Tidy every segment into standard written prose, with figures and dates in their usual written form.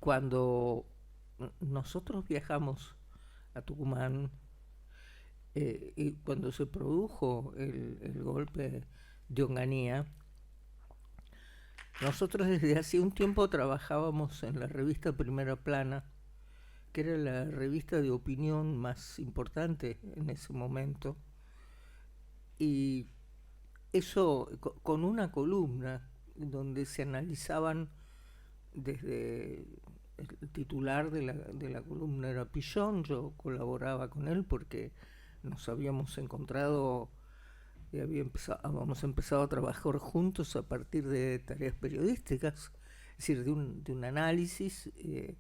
cuando nosotros viajamos a Tucumán, y cuando se produjo el golpe de Onganía, nosotros desde hace un tiempo trabajábamos en la revista Primera Plana, que era la revista de opinión más importante en ese momento, y eso con una columna donde se analizaban desde el titular de la columna era Pillón. Yo colaboraba con él porque nos habíamos encontrado y habíamos empezado a trabajar juntos a partir de tareas periodísticas, es decir, de un análisis y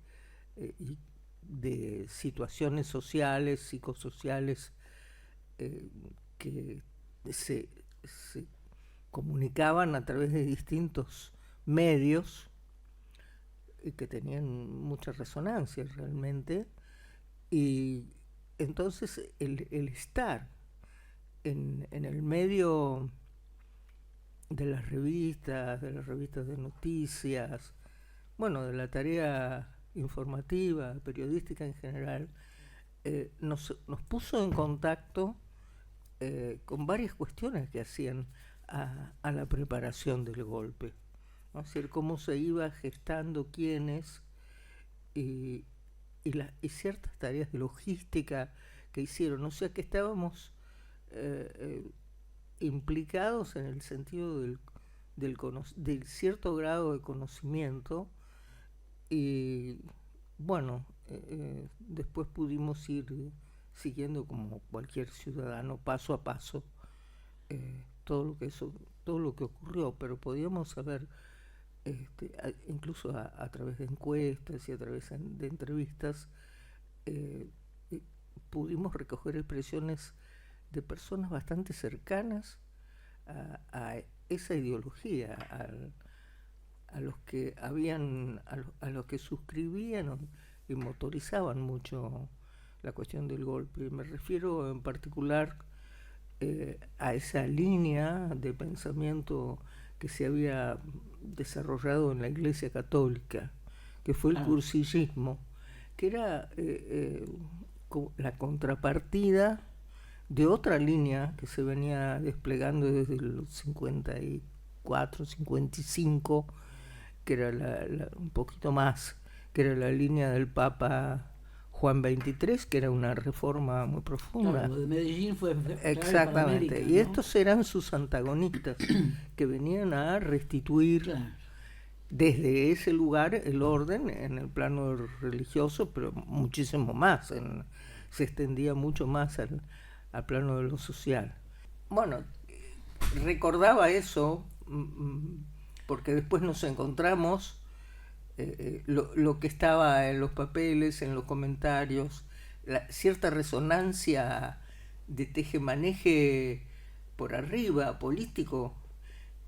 de situaciones sociales, psicosociales, eh, que se comunicaban a través de distintos medios y que tenían mucha resonancia realmente. Y entonces el estar en el medio de las revistas de noticias, bueno, de la tarea informativa, periodística en general, nos puso en contacto con varias cuestiones que hacían a la preparación del golpe, ¿no? Es decir, cómo se iba gestando quiénes y, y ciertas tareas de logística que hicieron. O sea que estábamos eh, eh, implicados en el sentido del cierto grado de conocimiento y bueno, después pudimos ir siguiendo como cualquier ciudadano paso a paso todo lo que ocurrió, pero podíamos saber incluso a través de encuestas y a través de entrevistas, eh, eh, pudimos recoger expresiones de personas bastante cercanas a esa ideología, a los que a los que suscribían y motorizaban mucho la cuestión del golpe. Me refiero en particular a esa línea de pensamiento que se había desarrollado en la Iglesia Católica, que fue el cursillismo, que era la contrapartida de otra línea que se venía desplegando desde los 54, 55, que era un poquito más, que era la línea del Papa Juan XXIII, que era una reforma muy profunda. Claro, lo de Medellín fue clave para Exactamente, América, y ¿no? estos eran sus antagonistas, que venían a restituir Claro. desde ese lugar el orden en el plano religioso, pero muchísimo más, se extendía mucho más al plano de lo social. Bueno, recordaba eso porque después nos encontramos lo que estaba en los papeles, en los comentarios, cierta resonancia de tejemaneje por arriba, político,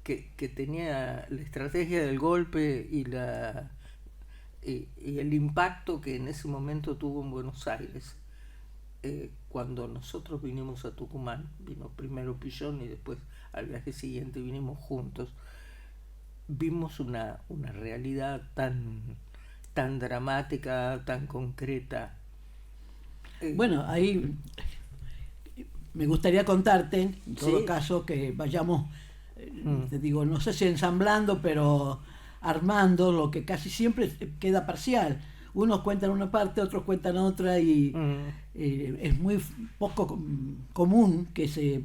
que tenía la estrategia del golpe y el impacto que en ese momento tuvo en Buenos Aires. Cuando nosotros vinimos a Tucumán, vino primero Pillón y después al viaje siguiente vinimos juntos, vimos una realidad tan dramática, tan concreta. Bueno, ahí me gustaría contarte, en todo Sí. caso, que vayamos, te digo, no sé si ensamblando, pero armando lo que casi siempre queda parcial. Unos cuentan una parte, otros cuentan otra y es muy poco común que se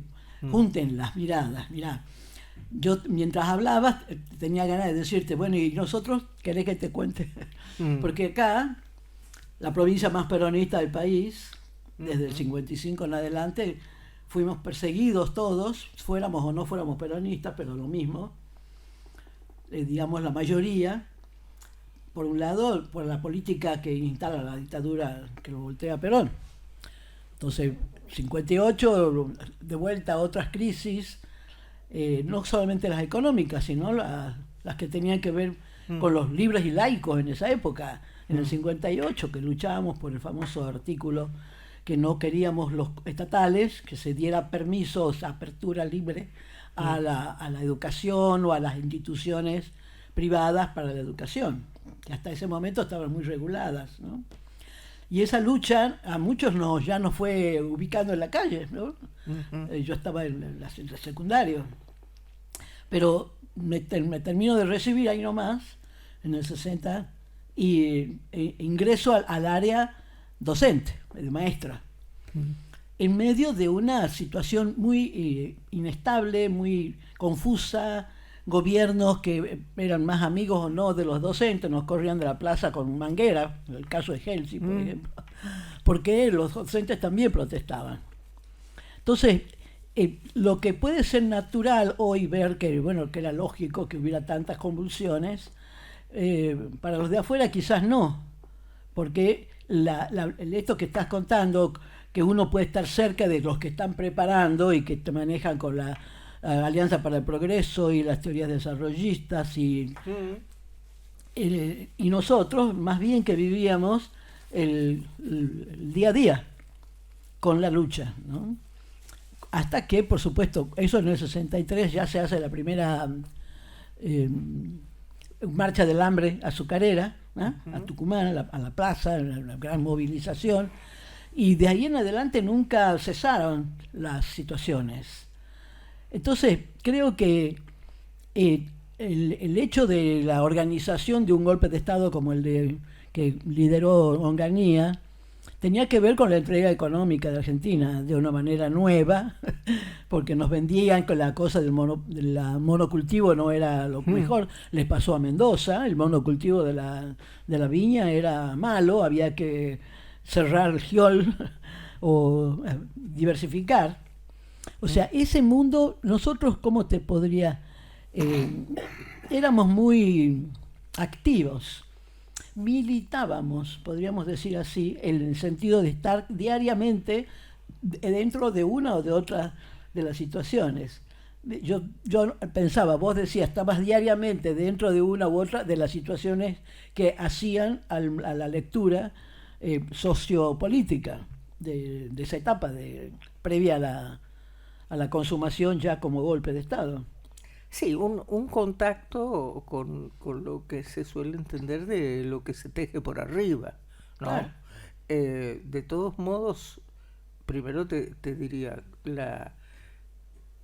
junten las miradas. Mirá, yo mientras hablabas tenía ganas de decirte, bueno, ¿y nosotros querés que te cuente? Porque acá, la provincia más peronista del país, desde el 55 en adelante, fuimos perseguidos todos, fuéramos o no fuéramos peronistas, pero lo mismo, digamos la mayoría. Por un lado, por la política que instala la dictadura que lo voltea a Perón. Entonces, 58, de vuelta a otras crisis, no solamente las económicas, sino las que tenían que ver con los libres y laicos en esa época. En el 58, que luchábamos por el famoso artículo que no queríamos los estatales, que se diera permisos, apertura libre a la educación o a las instituciones privadas para la educación. que hasta ese momento estaban muy reguladas, ¿no? Y esa lucha a muchos ya nos fue ubicando en la calle, ¿no? Yo estaba en el secundario, pero me termino de recibir ahí nomás, en el 60, y ingreso al área docente, de maestra, en medio de una situación muy inestable, muy confusa, gobiernos que eran más amigos o no de los docentes, nos corrían de la plaza con manguera, en el caso de Helsi, por ejemplo, porque los docentes también protestaban. Entonces, lo que puede ser natural hoy ver que, bueno, que era lógico que hubiera tantas convulsiones, para los de afuera quizás no, porque esto que estás contando, que uno puede estar cerca de los que están preparando y que te manejan con la Alianza para el Progreso y las teorías desarrollistas y nosotros más bien que vivíamos el día a día con la lucha, ¿no? Hasta que, por supuesto, eso en el 63 ya se hace la primera marcha del hambre azucarera, ¿no? A Tucumán, a la plaza, una gran movilización, y de ahí en adelante nunca cesaron las situaciones. Entonces, creo que el hecho de la organización de un golpe de Estado como el que lideró Onganía tenía que ver con la entrega económica de Argentina de una manera nueva, porque nos vendían que la cosa del monocultivo no era lo mejor. Les pasó a Mendoza, el monocultivo de la viña era malo, había que cerrar el giol o diversificar. O sea, ese mundo, nosotros, ¿cómo te podría...? Éramos muy activos, militábamos, podríamos decir así, en el sentido de estar diariamente dentro de una o de otra de las situaciones. Yo pensaba, vos decías, estabas diariamente dentro de una u otra de las situaciones que hacían a la lectura sociopolítica de esa etapa previa a la consumación ya como golpe de Estado. Sí, un contacto con lo que se suele entender de lo que se teje por arriba, ¿no? Claro. De todos modos, primero te diría,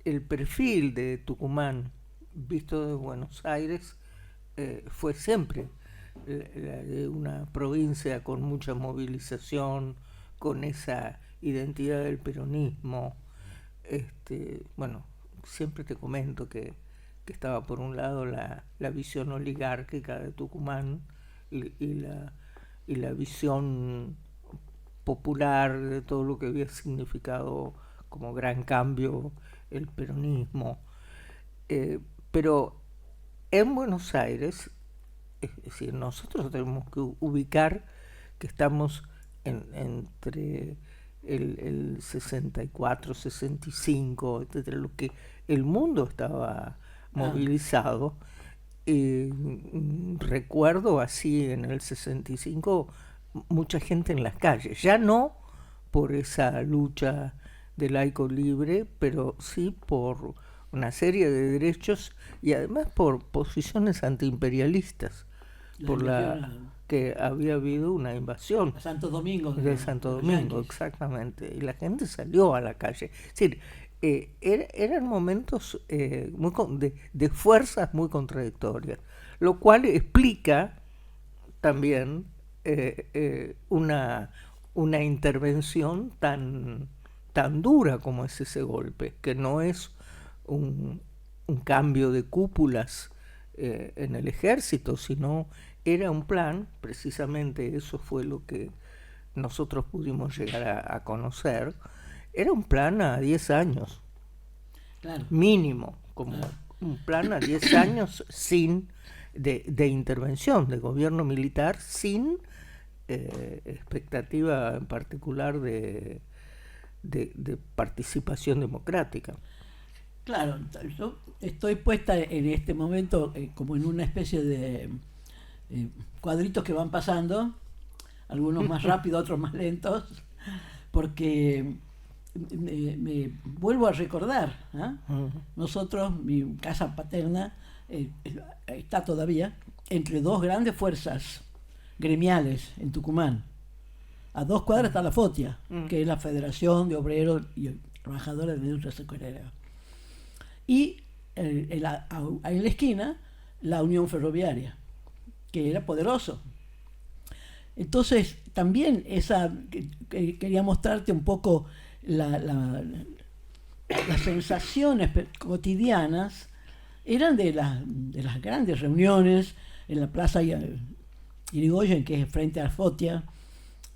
el perfil de Tucumán, visto de Buenos Aires, fue siempre de una provincia con mucha movilización, con esa identidad del peronismo. Bueno, siempre te comento que estaba por un lado la visión oligárquica de Tucumán y la visión popular de todo lo que había significado como gran cambio el peronismo. Pero en Buenos Aires, es decir, nosotros tenemos que ubicar que estamos entre el 64, 65, etcétera, lo que el mundo estaba movilizado. Recuerdo así en el 65 mucha gente en las calles, ya no por esa lucha del laico libre, pero sí por una serie de derechos y además por posiciones antiimperialistas, por que había habido una invasión de Santo Domingo, exactamente, y la gente salió a la calle. Es decir, eran momentos de fuerzas muy contradictorias, lo cual explica también una intervención tan dura como es ese golpe, que no es un cambio de cúpulas en el ejército, sino era un plan, precisamente eso fue lo que nosotros pudimos llegar a conocer, era un plan a 10 años, claro, mínimo, como un plan a 10 años sin de intervención, de gobierno militar, sin expectativa en particular de participación democrática. Claro, yo estoy puesta en este momento como en una especie de cuadritos que van pasando, algunos más rápidos, otros más lentos, porque me vuelvo a recordar, ¿eh? Nosotros, mi casa paterna está todavía entre dos grandes fuerzas gremiales en Tucumán. A 2 cuadras está la FOTIA, que es la Federación de Obreros y Trabajadores de la Industria Azucarera. Y en la esquina, la Unión Ferroviaria, que era poderoso. Entonces, también quería mostrarte un poco las sensaciones cotidianas, eran de las grandes reuniones en la Plaza Irigoyen, que es frente a la FOTIA,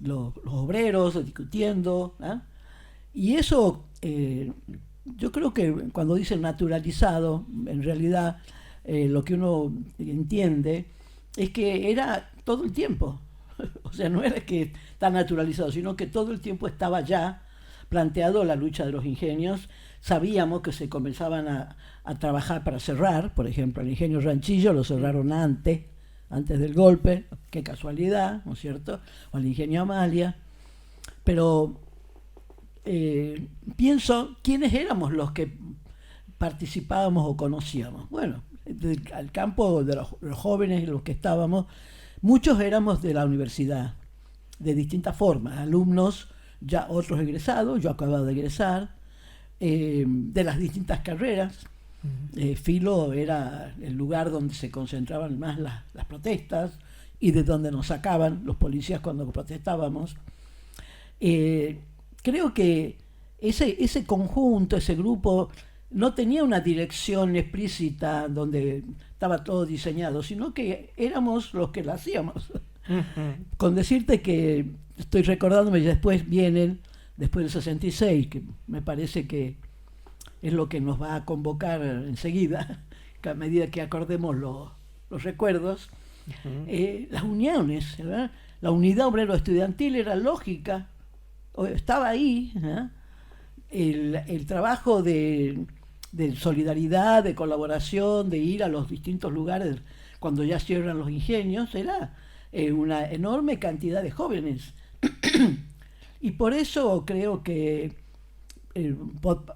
los obreros discutiendo, ¿eh? Y eso, yo creo que cuando dicen naturalizado, en realidad lo que uno entiende es que era todo el tiempo. O sea, no era que está naturalizado, sino que todo el tiempo estaba ya planteado la lucha de los ingenios. Sabíamos que se comenzaban a trabajar para cerrar, por ejemplo, el ingenio Ranchillo lo cerraron antes del golpe, qué casualidad, ¿no es cierto? O el ingenio Amalia. Pero pienso, ¿quiénes éramos los que participábamos o conocíamos? Bueno, al campo de los jóvenes, los que estábamos, muchos éramos de la universidad, de distintas formas, alumnos, ya otros egresados, yo acababa de egresar, de las distintas carreras. Filo era el lugar donde se concentraban más las protestas y de donde nos sacaban los policías cuando protestábamos. Creo que ese conjunto, ese grupo, no tenía una dirección explícita donde estaba todo diseñado, sino que éramos los que lo hacíamos. Con decirte que estoy recordándome, y después vienen, después del 66, que me parece que es lo que nos va a convocar enseguida, que a medida que acordemos los recuerdos, las uniones, ¿verdad? La unidad obrero-estudiantil era lógica, estaba ahí, ¿eh? El trabajo de solidaridad, de colaboración, de ir a los distintos lugares cuando ya cierran los ingenios, era una enorme cantidad de jóvenes. Y por eso creo que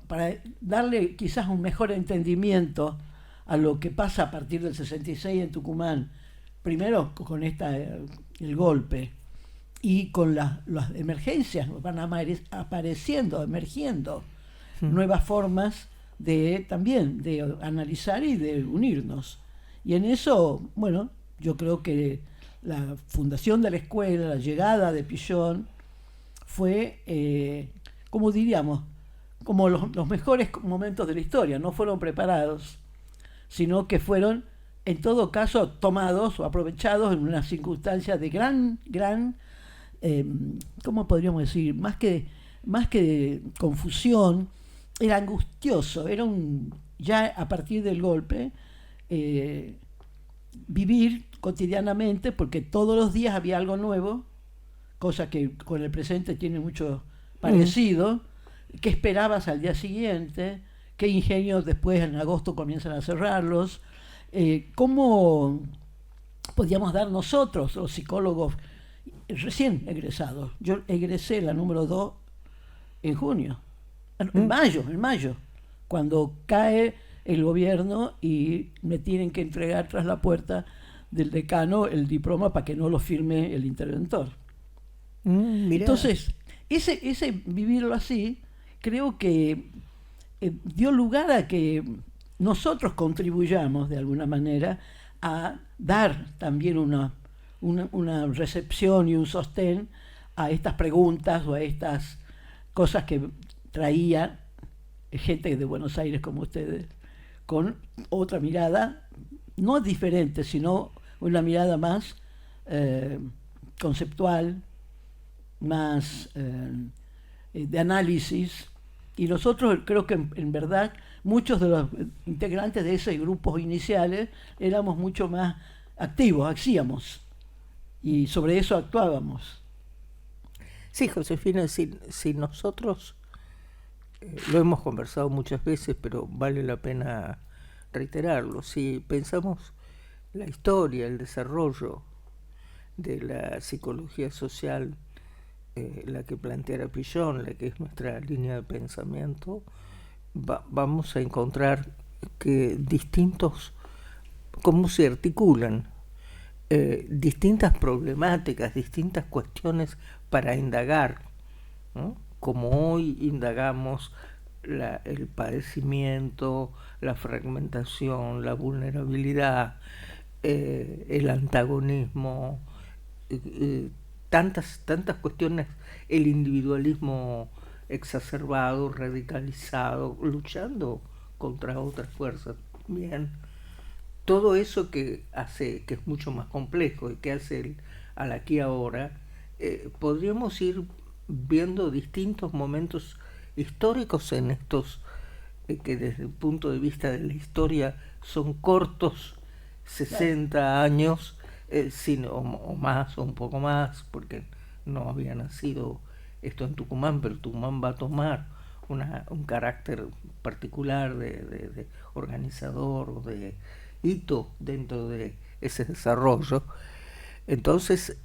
para darle quizás un mejor entendimiento a lo que pasa a partir del 66 en Tucumán, primero con el golpe y con las emergencias, van emergiendo nuevas formas también de analizar y de unirnos. Y en eso, bueno, yo creo que la fundación de la escuela, la llegada de Pillón, fue, como diríamos, como los mejores momentos de la historia. No fueron preparados, sino que fueron, en todo caso, tomados o aprovechados en una circunstancia de gran, ¿cómo podríamos decir? Más que confusión, era angustioso, era ya a partir del golpe, vivir cotidianamente, porque todos los días había algo nuevo, cosa que con el presente tiene mucho parecido. ¿Qué esperabas al día siguiente? ¿Qué ingenios después en agosto comienzan a cerrarlos? ¿Cómo podíamos dar nosotros, los psicólogos recién egresados? Yo egresé la número 2 en junio, en mayo, cuando cae el gobierno y me tienen que entregar tras la puerta del decano el diploma para que no lo firme el interventor. Entonces, ese vivirlo así, creo que dio lugar a que nosotros contribuyamos de alguna manera a dar también una recepción y un sostén a estas preguntas o a estas cosas que traía gente de Buenos Aires como ustedes, con otra mirada, no diferente, sino una mirada más conceptual, más de análisis. Y nosotros creo que en verdad muchos de los integrantes de esos grupos iniciales éramos mucho más activos, hacíamos, y sobre eso actuábamos. Sí, Josefina, si nosotros lo hemos conversado muchas veces, pero vale la pena reiterarlo, si pensamos la historia, el desarrollo de la psicología social, la que planteara Pillón, la que es nuestra línea de pensamiento, vamos a encontrar que cómo se articulan distintas problemáticas, distintas cuestiones para indagar, ¿no? Como hoy indagamos el padecimiento, la fragmentación, la vulnerabilidad, el antagonismo, tantas cuestiones, el individualismo exacerbado, radicalizado, luchando contra otras fuerzas. Bien, todo eso que hace que es mucho más complejo y que hace al aquí ahora, podríamos ir viendo distintos momentos históricos en estos que desde el punto de vista de la historia son cortos 60 años, o más o un poco más, porque no había nacido esto en Tucumán, pero Tucumán va a tomar un carácter particular de organizador o de hito dentro de ese desarrollo. Entonces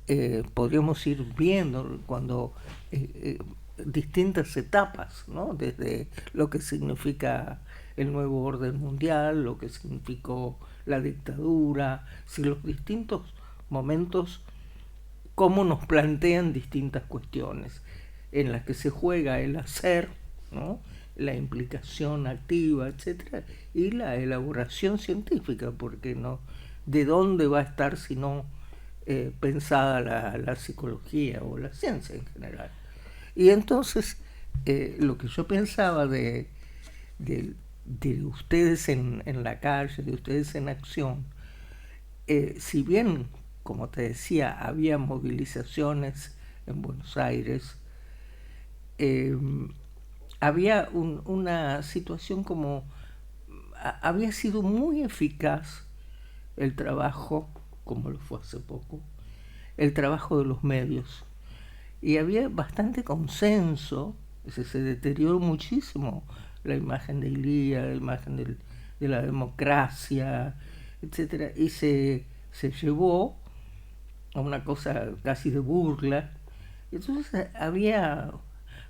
podríamos ir viendo cuando distintas etapas, ¿no? Desde lo que significa el nuevo orden mundial, lo que significó la dictadura, si los distintos momentos, cómo nos plantean distintas cuestiones en las que se juega el hacer, ¿no? La implicación activa, etcétera, y la elaboración científica, porque no, ¿de dónde va a estar si no pensada la psicología o la ciencia en general? Y entonces lo que yo pensaba de ustedes en la calle, de ustedes en acción, si bien, como te decía, había movilizaciones en Buenos Aires, había una situación como había sido muy eficaz el trabajo, como lo fue hace poco, el trabajo de los medios. Y había bastante consenso, se deterioró muchísimo la imagen de Ilía, la imagen de la democracia, etc. Y se llevó a una cosa casi de burla. Entonces había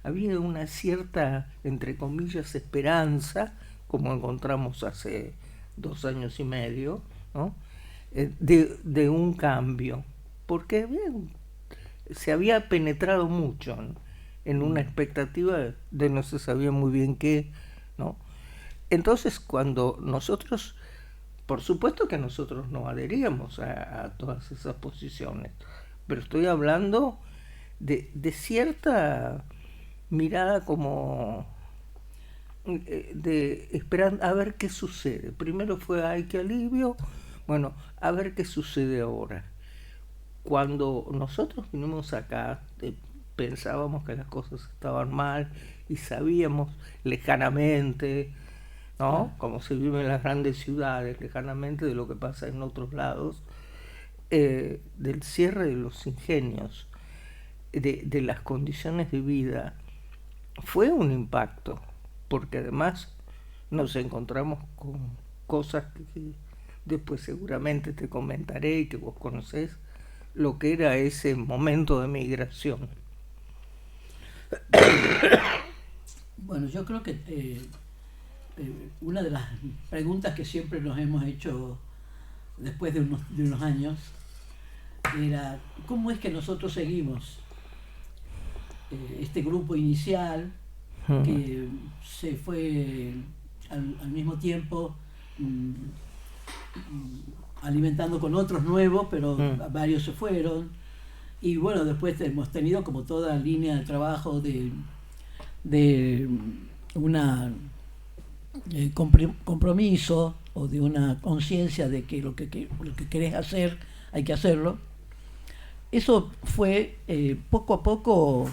una cierta, entre comillas, esperanza, como encontramos hace 2 años y medio, ¿no? De un cambio, porque se había penetrado mucho en una expectativa de no se sabía muy bien qué, ¿no? Entonces, cuando nosotros, por supuesto que nosotros no adheríamos a todas esas posiciones, pero estoy hablando de cierta mirada como de esperando a ver qué sucede. Primero fue ay, qué alivio, bueno, a ver qué sucede ahora. Cuando nosotros vinimos acá, pensábamos que las cosas estaban mal y sabíamos lejanamente, ¿no? Como se vive en las grandes ciudades, lejanamente de lo que pasa en otros lados, del cierre de los ingenios, de las condiciones de vida, fue un impacto, porque además nos encontramos con cosas que después seguramente te comentaré y que vos conocés, lo que era ese momento de migración. Bueno, yo creo que una de las preguntas que siempre nos hemos hecho después de unos años era ¿cómo es que nosotros seguimos este grupo inicial que se fue al mismo tiempo alimentando con otros nuevos, pero varios se fueron, y bueno, después hemos tenido como toda línea de trabajo de una compromiso o de una conciencia de que lo que querés hacer hay que hacerlo. Eso fue poco a poco,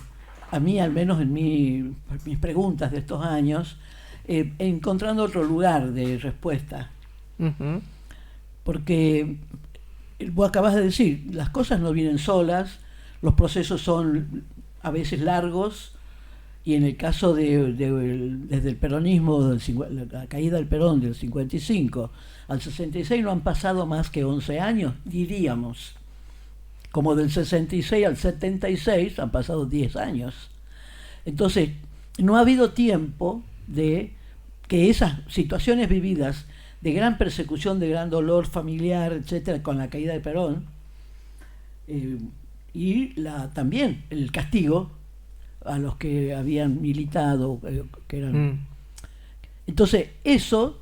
a mí al menos en mis preguntas de estos años, encontrando otro lugar de respuesta. Uh-huh. Porque vos acabas de decir, las cosas no vienen solas, los procesos son a veces largos, y en el caso desde el peronismo, la caída del Perón del 55 al 66 no han pasado más que 11 años, diríamos. Como del 66 al 76 han pasado 10 años. Entonces, no ha habido tiempo de que esas situaciones vividas de gran persecución, de gran dolor familiar, etcétera, con la caída de Perón, y también el castigo a los que habían militado, que eran... Entonces, eso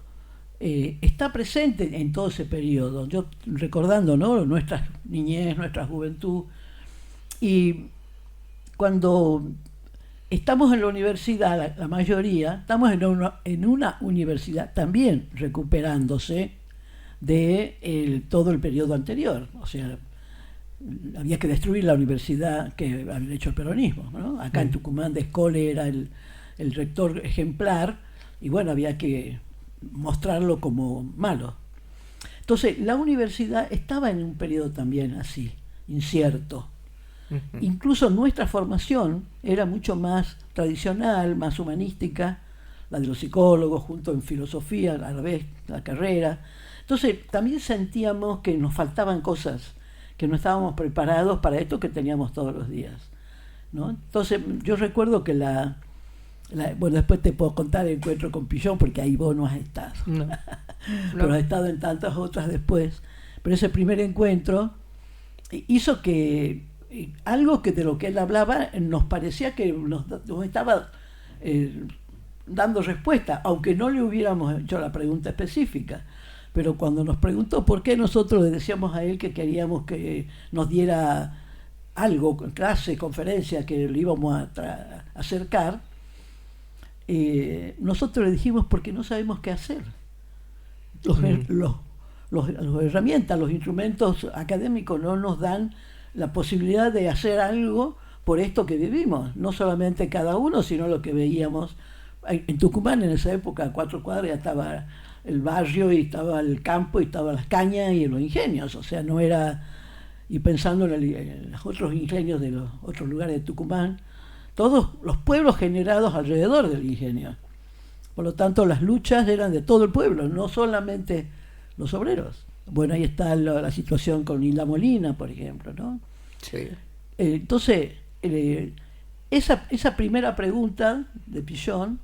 está presente en todo ese periodo. Yo recordando, ¿no?, nuestra niñez, nuestra juventud, y cuando estamos en la universidad, la mayoría, estamos en una universidad también recuperándose de todo el periodo anterior. O sea, había que destruir la universidad que había hecho el peronismo, ¿no? Acá en Tucumán de Escole era el rector ejemplar, y bueno, había que mostrarlo como malo. Entonces, la universidad estaba en un periodo también así, incierto. Incluso nuestra formación era mucho más tradicional, más humanística, la de los psicólogos, junto en filosofía, a la vez la carrera. Entonces, también sentíamos que nos faltaban cosas, que no estábamos preparados para esto que teníamos todos los días, ¿no? Entonces, yo recuerdo que bueno, después te puedo contar el encuentro con Pillón, porque ahí vos no has estado. No. Pero has estado en tantas otras después. Pero ese primer encuentro hizo que algo que de lo que él hablaba nos parecía que nos estaba dando respuesta, aunque no le hubiéramos hecho la pregunta específica. Pero cuando nos preguntó por qué nosotros le decíamos a él que queríamos que nos diera algo, clase, conferencia, que le íbamos a acercar, nosotros le dijimos porque no sabemos qué hacer. Las herramientas, los instrumentos académicos no nos dan la posibilidad de hacer algo por esto que vivimos, no solamente cada uno, sino lo que veíamos. En Tucumán en esa época, a 4 cuadras, ya estaba el barrio, y estaba el campo, y estaban las cañas y los ingenios. O sea, no era... Y pensando en los otros ingenios de los otros lugares de Tucumán, todos los pueblos generados alrededor del ingenio. Por lo tanto, las luchas eran de todo el pueblo, no solamente los obreros. Bueno, ahí está la situación con Hilda Molina, por ejemplo, ¿no? Sí. Entonces, esa primera pregunta de Pillón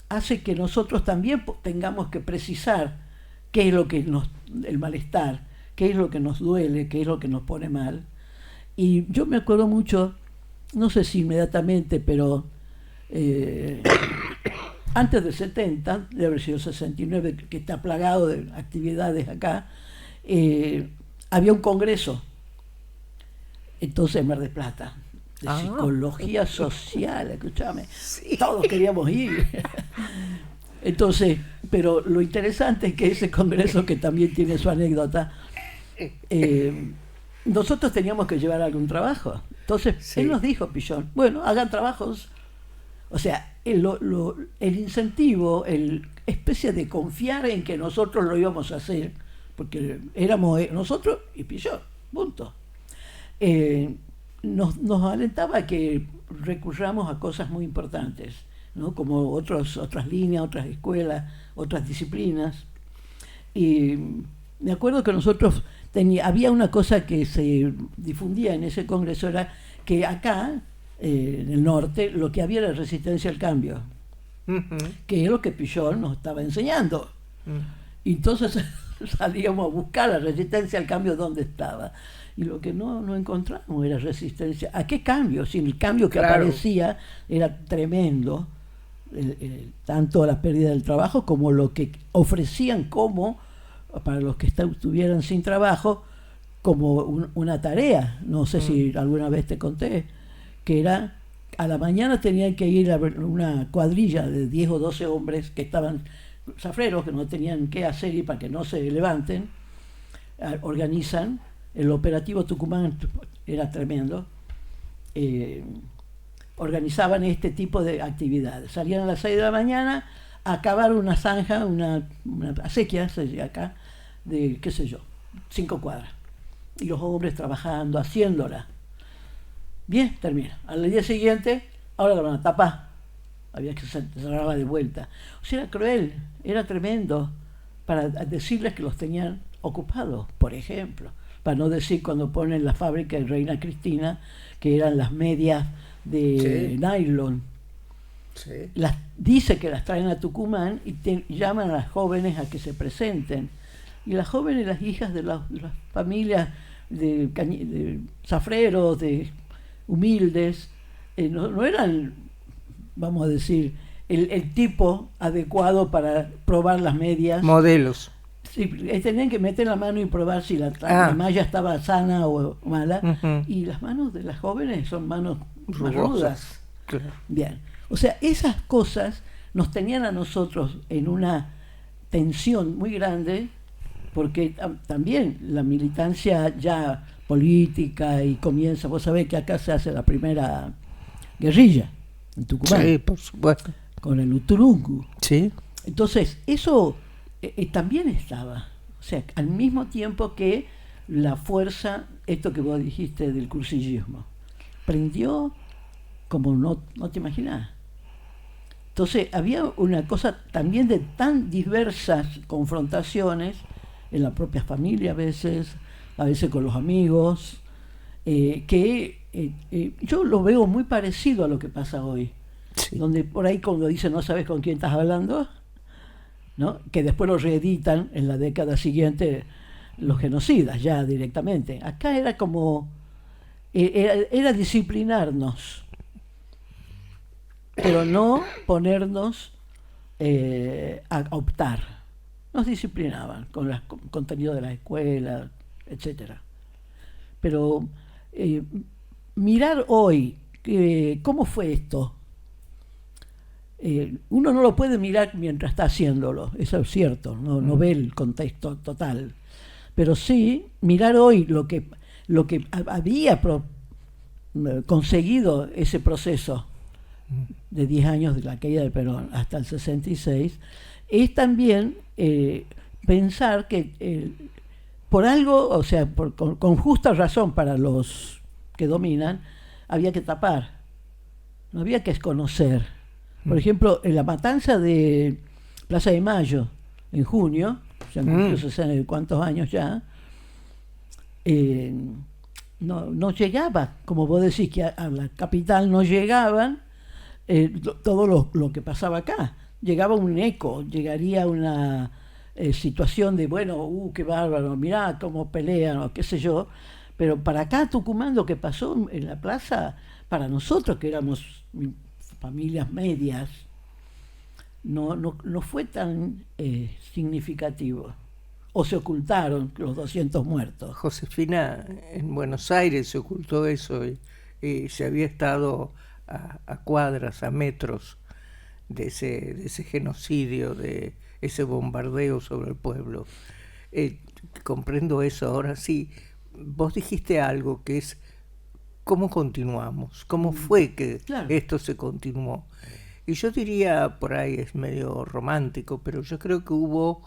hace que nosotros también tengamos que precisar qué es lo que el malestar, qué es lo que nos duele, qué es lo que nos pone mal. Y yo me acuerdo mucho, no sé si inmediatamente, pero antes del 70, debe haber sido 69, que está plagado de actividades acá, había un congreso, entonces en Mar del Plata, de psicología social, escúchame, sí. Todos queríamos ir. Entonces, pero lo interesante es que ese congreso, que también tiene su anécdota, nosotros teníamos que llevar algún trabajo. Entonces, sí. Él nos dijo, Pillón, bueno, hagan trabajos. O sea, el incentivo, especie de confiar en que nosotros lo íbamos a hacer, porque éramos nosotros y Pillón, punto. Nos alentaba a que recurramos a cosas muy importantes, ¿no? Como otras líneas, otras escuelas, otras disciplinas. Y me acuerdo que nosotros había una cosa que se difundía en ese congreso, era que acá, en el norte, lo que había era resistencia al cambio, que es lo que Pillón nos estaba enseñando. Y entonces salíamos a buscar la resistencia al cambio donde estaba. Y lo que no encontramos era resistencia. ¿A qué cambio? Si el cambio que aparecía era tremendo, tanto la pérdida del trabajo como lo que ofrecían como, para los que estuvieran sin trabajo, como una tarea. No sé si alguna vez te conté, que era, a la mañana tenían que ir a una cuadrilla de 10 o 12 hombres que estaban zafreros, que no tenían qué hacer y para que no se levanten, organizan. El operativo Tucumán era tremendo. Organizaban este tipo de actividades. Salían a las 6 de la mañana a cavar una zanja, una acequia, se dice acá, de, qué sé yo, 5 cuadras. Y los hombres trabajando, haciéndola. Bien, termina. Al día siguiente, ahora la van a tapar. Había que cerrarla de vuelta. O sea, era cruel, era tremendo, para decirles que los tenían ocupados, por ejemplo. Para no decir cuando ponen la fábrica de Reina Cristina, que eran las medias de nylon. Sí. Dice que las traen a Tucumán y llaman a las jóvenes a que se presenten. Y las jóvenes, las hijas de las familias de zafreros, de humildes, no eran, vamos a decir, el tipo adecuado para probar las medias. Modelos. Sí, tenían que meter la mano y probar si la malla estaba sana o mala. Uh-huh. Y las manos de las jóvenes son manos más rudas. Claro. Bien. O sea, esas cosas nos tenían a nosotros en una tensión muy grande, porque también la militancia ya política y comienza, vos sabés que acá se hace la primera guerrilla en Tucumán. Sí, por supuesto. Con el Uturungu. Sí. Entonces, eso también estaba. O sea, al mismo tiempo que la fuerza, esto que vos dijiste del cursillismo, prendió como no te imaginás. Entonces, había una cosa también de tan diversas confrontaciones en la propia familia a veces con los amigos, que yo lo veo muy parecido a lo que pasa hoy. Sí. Donde por ahí cuando dicen no sabes con quién estás hablando, ¿no? Que después lo reeditan en la década siguiente los genocidas ya directamente. Acá era como, era disciplinarnos, pero no ponernos a optar. Nos disciplinaban con el contenido de la escuela, etcétera. Pero mirar hoy cómo fue esto, uno no lo puede mirar mientras está haciéndolo, eso es cierto, no ve el contexto total, pero sí mirar hoy lo que había conseguido ese proceso de 10 años de la caída de Perón hasta el 66, es también pensar que por algo, o sea, con justa razón para los que dominan, había que tapar, no había que desconocer. Por ejemplo, en la matanza de Plaza de Mayo, en junio, ya cumplió 60 cuántos años ya, no llegaba, como vos decís, que a la capital no llegaban todo lo que pasaba acá. Llegaba un eco, llegaría una situación de, bueno, qué bárbaro, mirá cómo pelean, o qué sé yo, pero para acá, Tucumán, lo que pasó en la plaza, para nosotros que éramos familias medias, no fue tan significativo. O se ocultaron los 200 muertos. Josefina, en Buenos Aires se ocultó eso y se había estado a cuadras, a metros de ese genocidio, de ese bombardeo sobre el pueblo. Comprendo eso. Ahora sí, vos dijiste algo que es ¿cómo continuamos? ¿Cómo fue que esto se continuó? Y yo diría, por ahí es medio romántico, pero yo creo que hubo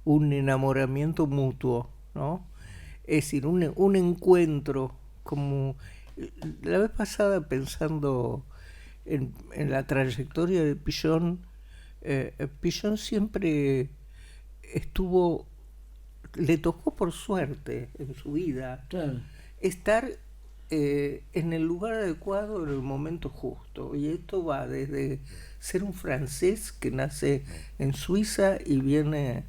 un enamoramiento mutuo, ¿no? Es decir, un encuentro, como la vez pasada pensando en la trayectoria de Pillón, Pillón siempre le tocó por suerte en su vida estar en el lugar adecuado en el momento justo, y esto va desde ser un francés que nace en Suiza y viene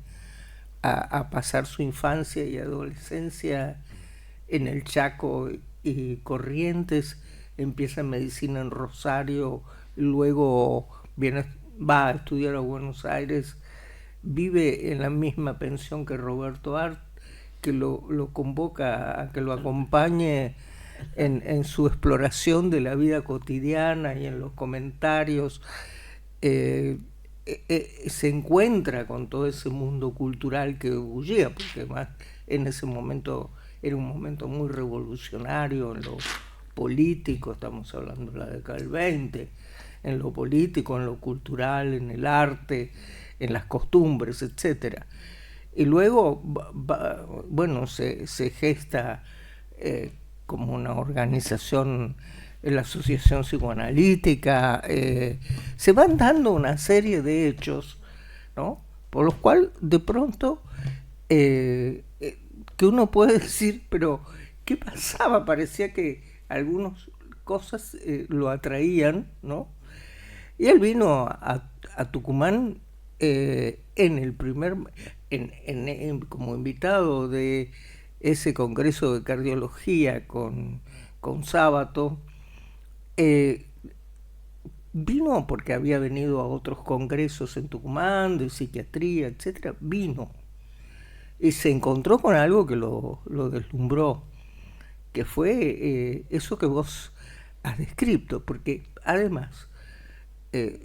a pasar su infancia y adolescencia en el Chaco y Corrientes, empieza medicina en Rosario, luego va a estudiar a Buenos Aires, vive en la misma pensión que Roberto Art, que lo convoca a que lo acompañe en su exploración de la vida cotidiana y en los comentarios. Se encuentra con todo ese mundo cultural que bullía, porque además en ese momento era un momento muy revolucionario en lo político, estamos hablando de la década del 20, en lo político, en lo cultural, en el arte, en las costumbres, etc. Y luego, bueno, se gesta como una organización, la Asociación Psicoanalítica, se van dando una serie de hechos, ¿no? Por los cuales de pronto que uno puede decir, pero ¿qué pasaba? Parecía que algunas cosas lo atraían, ¿no? Y él vino a Tucumán en el primer, como invitado de ese congreso de cardiología con Sábato, vino porque había venido a otros congresos en Tucumán, de psiquiatría, etcétera, vino. Y se encontró con algo que lo deslumbró, que fue eso que vos has descrito, porque además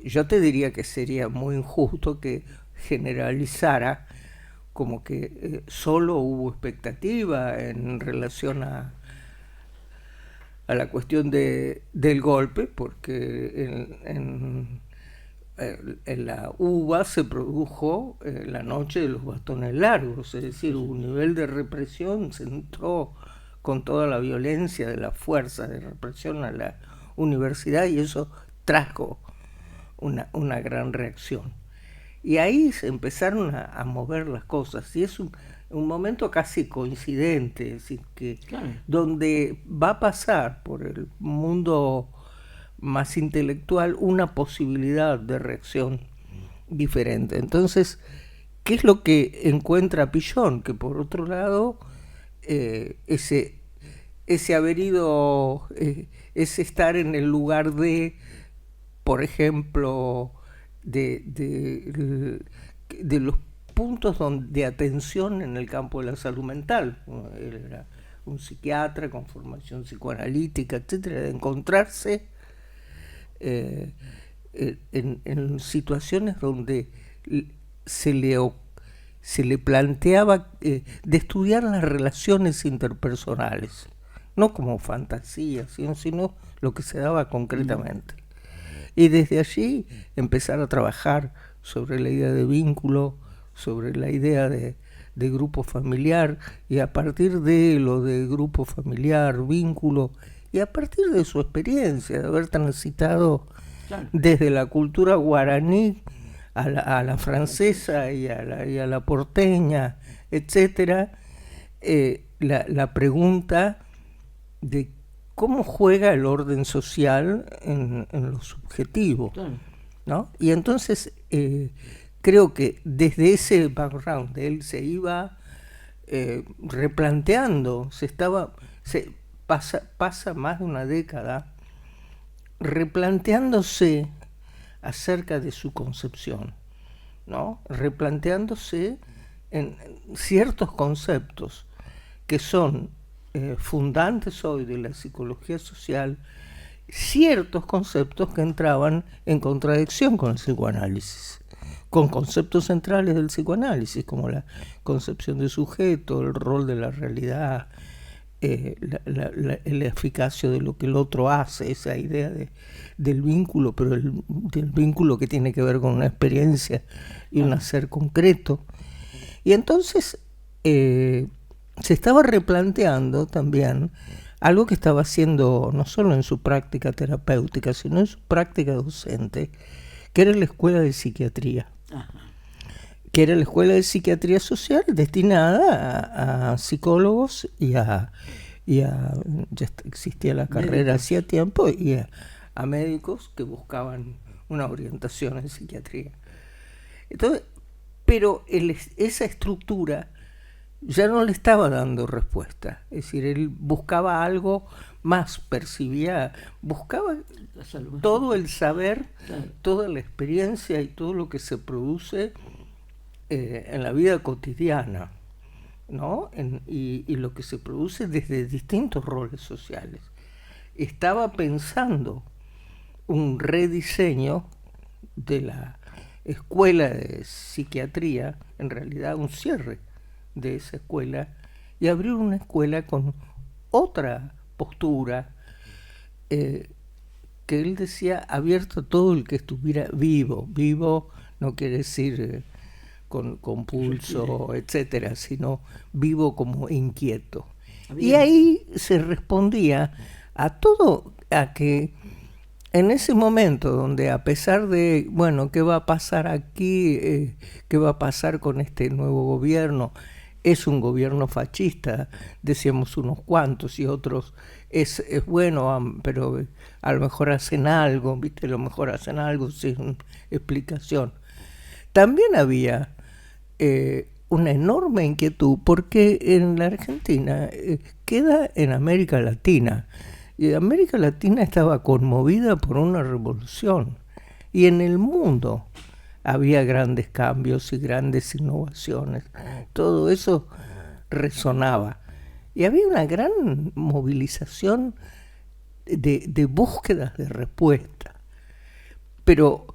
yo te diría que sería muy injusto que generalizara como que solo hubo expectativa en relación a la cuestión del golpe, porque en la UBA se produjo la noche de los bastones largos, es decir, un nivel de represión, se entró con toda la violencia de la fuerza de represión a la universidad y eso trajo una gran reacción. Y ahí se empezaron a mover las cosas y es un momento casi coincidente, es decir, que claro, donde va a pasar por el mundo más intelectual una posibilidad de reacción diferente. Entonces, ¿qué es lo que encuentra Pillon? Que por otro lado, ese haber ido, ese estar en el lugar de, por ejemplo, de los puntos de atención en el campo de la salud mental. Él era un psiquiatra con formación psicoanalítica, etcétera, de encontrarse en situaciones donde se le planteaba de estudiar las relaciones interpersonales, no como fantasía, sino lo que se daba concretamente. Y desde allí empezar a trabajar sobre la idea de vínculo, sobre la idea de grupo familiar, y a partir de lo de grupo familiar, vínculo, y a partir de su experiencia de haber transitado claro, desde la cultura guaraní a la francesa y a la porteña, etcétera, la pregunta de cómo juega el orden social en lo subjetivo, claro, ¿no? Y entonces creo que desde ese background él se iba replanteando, pasa más de una década replanteándose acerca de su concepción, ¿no? Replanteándose en ciertos conceptos que son fundantes hoy de la psicología social, ciertos conceptos que entraban en contradicción con el psicoanálisis, con conceptos centrales del psicoanálisis, como la concepción de sujeto, el rol de la realidad, la eficacia de lo que el otro hace, esa idea del vínculo, pero del vínculo que tiene que ver con una experiencia y un hacer concreto. Y entonces se estaba replanteando también algo que estaba haciendo no solo en su práctica terapéutica, sino en su práctica docente, que era la escuela de psiquiatría. Ajá. Que era la escuela de psiquiatría social destinada a psicólogos ya existía la carrera hacía tiempo, y a médicos que buscaban una orientación en psiquiatría. Entonces, pero esa estructura ya no le estaba dando respuesta. Es decir, él buscaba algo más, buscaba todo el saber, claro, toda la experiencia y todo lo que se produce en la vida cotidiana, ¿no? Y lo que se produce desde distintos roles sociales. Estaba pensando un rediseño de la escuela de psiquiatría, en realidad un cierre de esa escuela, y abrir una escuela con otra postura, que él decía abierto a todo el que estuviera vivo. Vivo no quiere decir con pulso, etcétera, sino vivo como inquieto. Bien. Y ahí se respondía a todo, a que en ese momento donde, a pesar de, bueno, ¿qué va a pasar aquí? ¿Qué va a pasar con este nuevo gobierno? Es un gobierno fascista, decíamos unos cuantos, y otros es bueno, pero a lo mejor hacen algo, ¿viste? A lo mejor hacen algo sin explicación. También había una enorme inquietud porque en la Argentina queda en América Latina y América Latina estaba conmovida por una revolución y en el mundo había grandes cambios y grandes innovaciones. Todo eso resonaba y había una gran movilización de búsquedas de respuesta, pero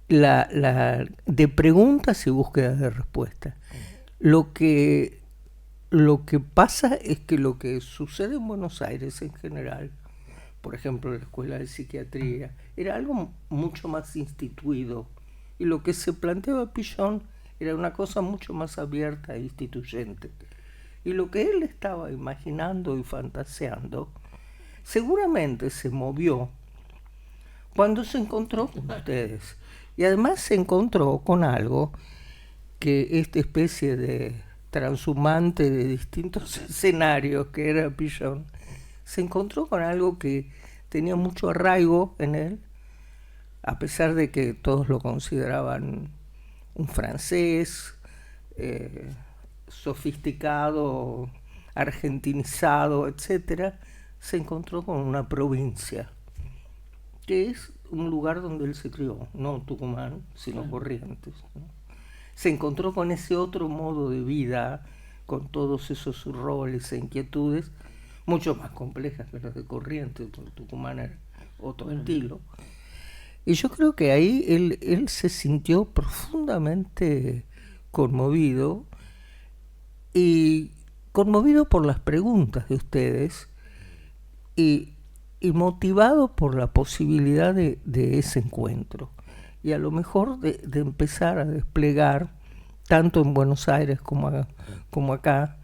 de preguntas y búsquedas de respuesta. Lo que pasa es que lo que sucede en Buenos Aires en general, por ejemplo la Escuela de Psiquiatría, era algo mucho más instituido, y lo que se planteaba Pichon era una cosa mucho más abierta e instituyente. Y lo que él estaba imaginando y fantaseando seguramente se movió cuando se encontró con ustedes. Y además se encontró con algo que esta especie de transhumante de distintos escenarios que era Pichon, se encontró con algo que tenía mucho arraigo en él, a pesar de que todos lo consideraban un francés, sofisticado, argentinizado, etc., se encontró con una provincia, que es un lugar donde él se crió, no Tucumán, sino Corrientes, ¿no? Se encontró con ese otro modo de vida, con todos esos roles e inquietudes, mucho más complejas que las de Corrientes, Tucumán era otro estilo. Y yo creo que ahí él se sintió profundamente conmovido, y conmovido por las preguntas de ustedes, y motivado por la posibilidad de ese encuentro. Y a lo mejor de empezar a desplegar, tanto en Buenos Aires como acá,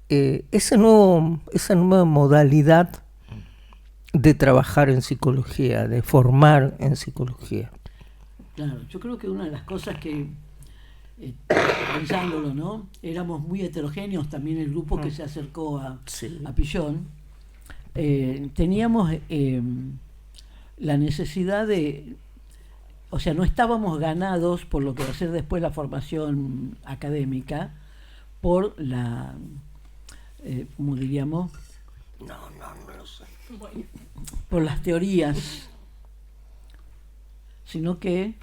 esa nueva modalidad de trabajar en psicología, de formar en psicología. Claro, yo creo que una de las cosas que, pensándolo, ¿no? Éramos muy heterogéneos también el grupo que se acercó a Pichon. Teníamos la necesidad de, o sea, no estábamos ganados por lo que va a ser después la formación académica, por la, ¿cómo diríamos? No lo sé. Por las teorías, sino que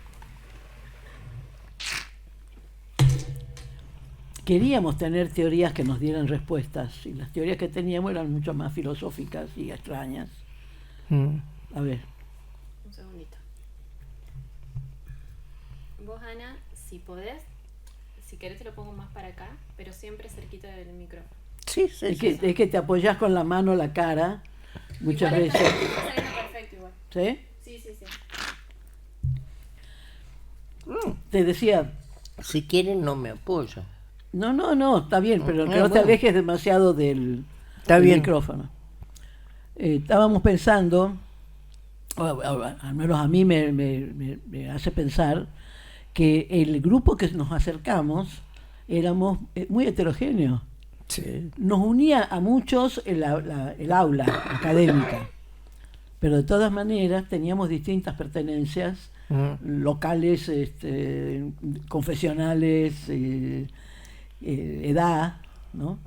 queríamos tener teorías que nos dieran respuestas, y las teorías que teníamos eran mucho más filosóficas y extrañas. A ver. Un segundito. Vos, Ana, si podés, si querés te lo pongo más para acá, pero siempre cerquita del micrófono. Sí. Es que te apoyás con la mano la cara muchas igual veces. Está saliendo perfecto igual. ¿Sí? Sí. Te decía... Si quieren no me apoyo. No, está bien, pero que no te alejes demasiado del micrófono. Estábamos pensando, al menos a mí me hace pensar, que el grupo que nos acercamos éramos muy heterogéneos. Sí. Nos unía a muchos el aula académica, pero de todas maneras teníamos distintas pertenencias locales, confesionales, edad, ¿no?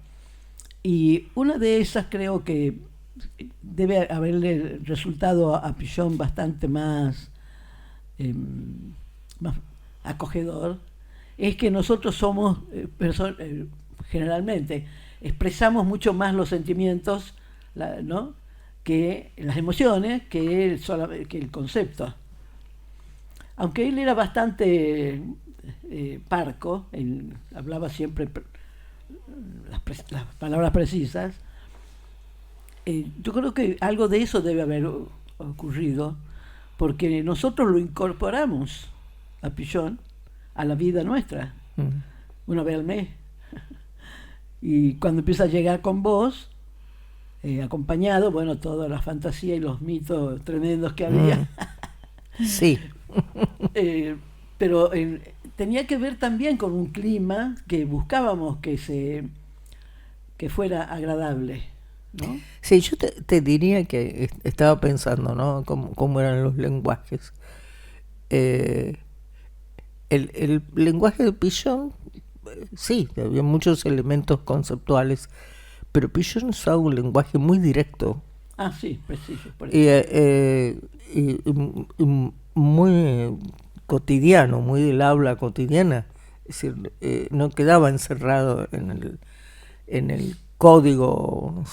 Y una de esas creo que debe haberle resultado a Pichon bastante más acogedor, es que nosotros somos generalmente expresamos mucho más los sentimientos, ¿no?, que las emociones, que el concepto. Aunque él era bastante parco, él hablaba siempre las palabras precisas, yo creo que algo de eso debe haber ocurrido, porque nosotros lo incorporamos a Pichon a la vida nuestra, una vez al mes. Y cuando empieza a llegar con vos, acompañado, bueno, toda la fantasía y los mitos tremendos que había. Sí. Pero tenía que ver también con un clima que buscábamos que fuera agradable, ¿no? Sí, yo te diría que estaba pensando, ¿no?, cómo eran los lenguajes. El lenguaje de Pichon sí, había muchos elementos conceptuales, pero Pillon usaba un lenguaje muy directo. Ah, sí, preciso. Y muy cotidiano, muy del habla cotidiana. Es decir, no quedaba encerrado en el código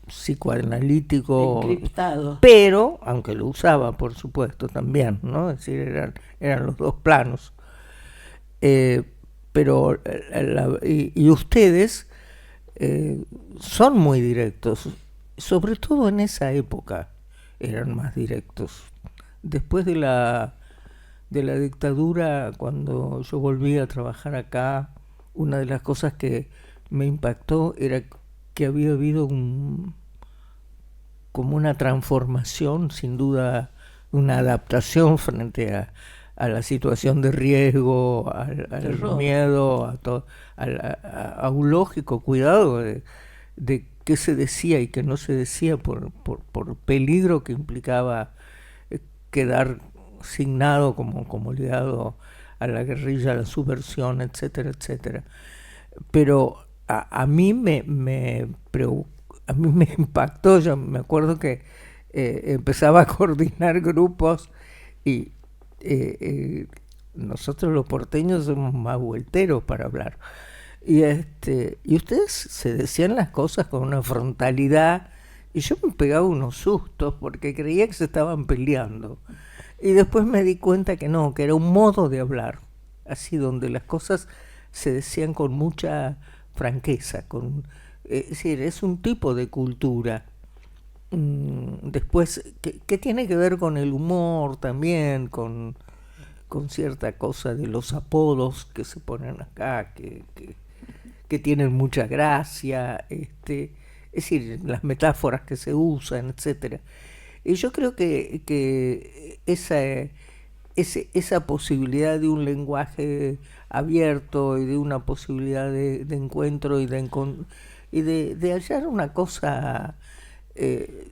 psicoanalítico, encriptado. pero, aunque lo usaba, por supuesto, también, ¿no? Es decir, eran los dos planos. Pero, y ustedes son muy directos, sobre todo en esa época eran más directos. Después de la dictadura, cuando yo volví a trabajar acá, una de las cosas que me impactó era que había habido como una transformación, sin duda una adaptación frente a la situación de riesgo, al miedo, a un lógico cuidado de qué se decía y qué no se decía por peligro que implicaba quedar signado como ligado a la guerrilla, a la subversión, etcétera, etcétera. Pero a mí me impactó. Yo me acuerdo que empezaba a coordinar grupos y nosotros los porteños somos más vuelteros para hablar. Y ustedes se decían las cosas con una frontalidad y yo me pegaba unos sustos porque creía que se estaban peleando. Y después me di cuenta que no, que era un modo de hablar, así donde las cosas se decían con mucha franqueza, es decir, es un tipo de cultura. Después, ¿qué tiene que ver con el humor también, con cierta cosa de los apodos que se ponen acá, que tienen mucha gracia, es decir, las metáforas que se usan, etcétera. Y yo creo que esa posibilidad de un lenguaje abierto y de una posibilidad de encuentro y de hallar una cosa que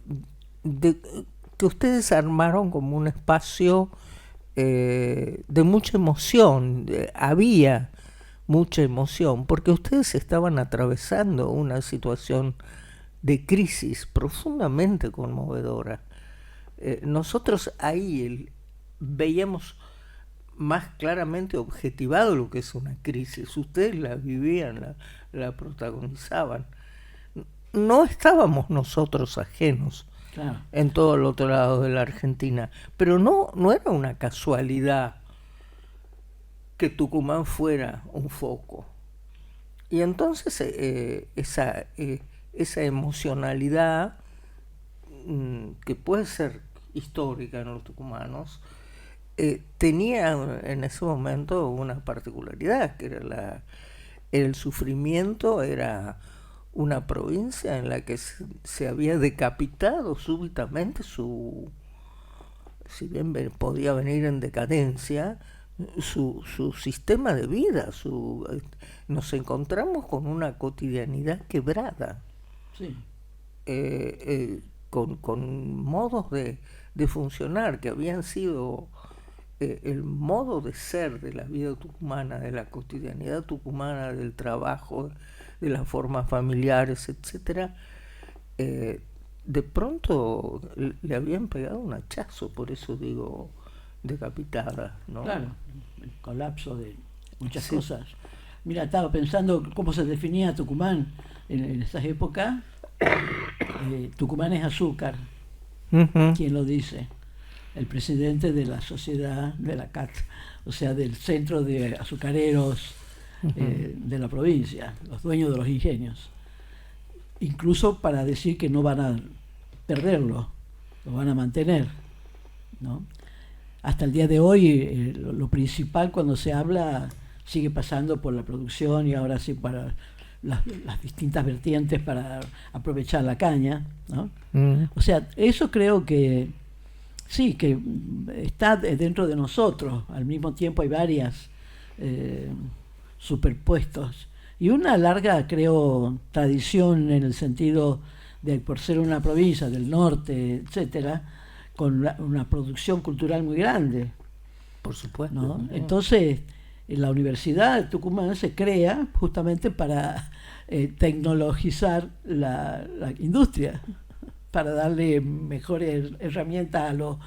ustedes armaron como un espacio de mucha emoción. Había mucha emoción porque ustedes estaban atravesando una situación de crisis profundamente conmovedora. Nosotros ahí veíamos más claramente objetivado lo que es una crisis. Ustedes la vivían, la protagonizaban. No estábamos nosotros ajenos, claro, en todo el otro lado de la Argentina, pero no era una casualidad que Tucumán fuera un foco. Y entonces esa emocionalidad que puede ser histórica en los tucumanos, tenía en ese momento una particularidad, que era el sufrimiento. Era una provincia en la que se había decapitado súbitamente si bien podía venir en decadencia, su sistema de vida. Nos encontramos con una cotidianidad quebrada. Sí. Con modos de funcionar que habían sido el modo de ser de la vida tucumana, de la cotidianidad tucumana, del trabajo, de las formas familiares, etcétera. De pronto le habían pegado un hachazo, por eso digo decapitada, ¿no? Claro, el colapso de muchas cosas. Mira, estaba pensando cómo se definía Tucumán en esas épocas. Tucumán es azúcar. Uh-huh. ¿Quién lo dice? El presidente de la sociedad de la CAT, o sea, del centro de azucareros de la provincia, los dueños de los ingenios. Incluso para decir que no van a perderlo, lo van a mantener, ¿no? Hasta el día de hoy, lo principal cuando se habla sigue pasando por la producción y ahora sí para las distintas vertientes para aprovechar la caña, ¿no? O sea, eso creo que sí, que está dentro de nosotros. Al mismo tiempo hay varias superpuestos y una larga, creo, tradición en el sentido de, por ser una provincia del norte, etcétera, con una producción cultural muy grande. Por supuesto. ¿No? Entonces, la Universidad de Tucumán se crea justamente para tecnologizar la industria, para darle mejores herramientas a los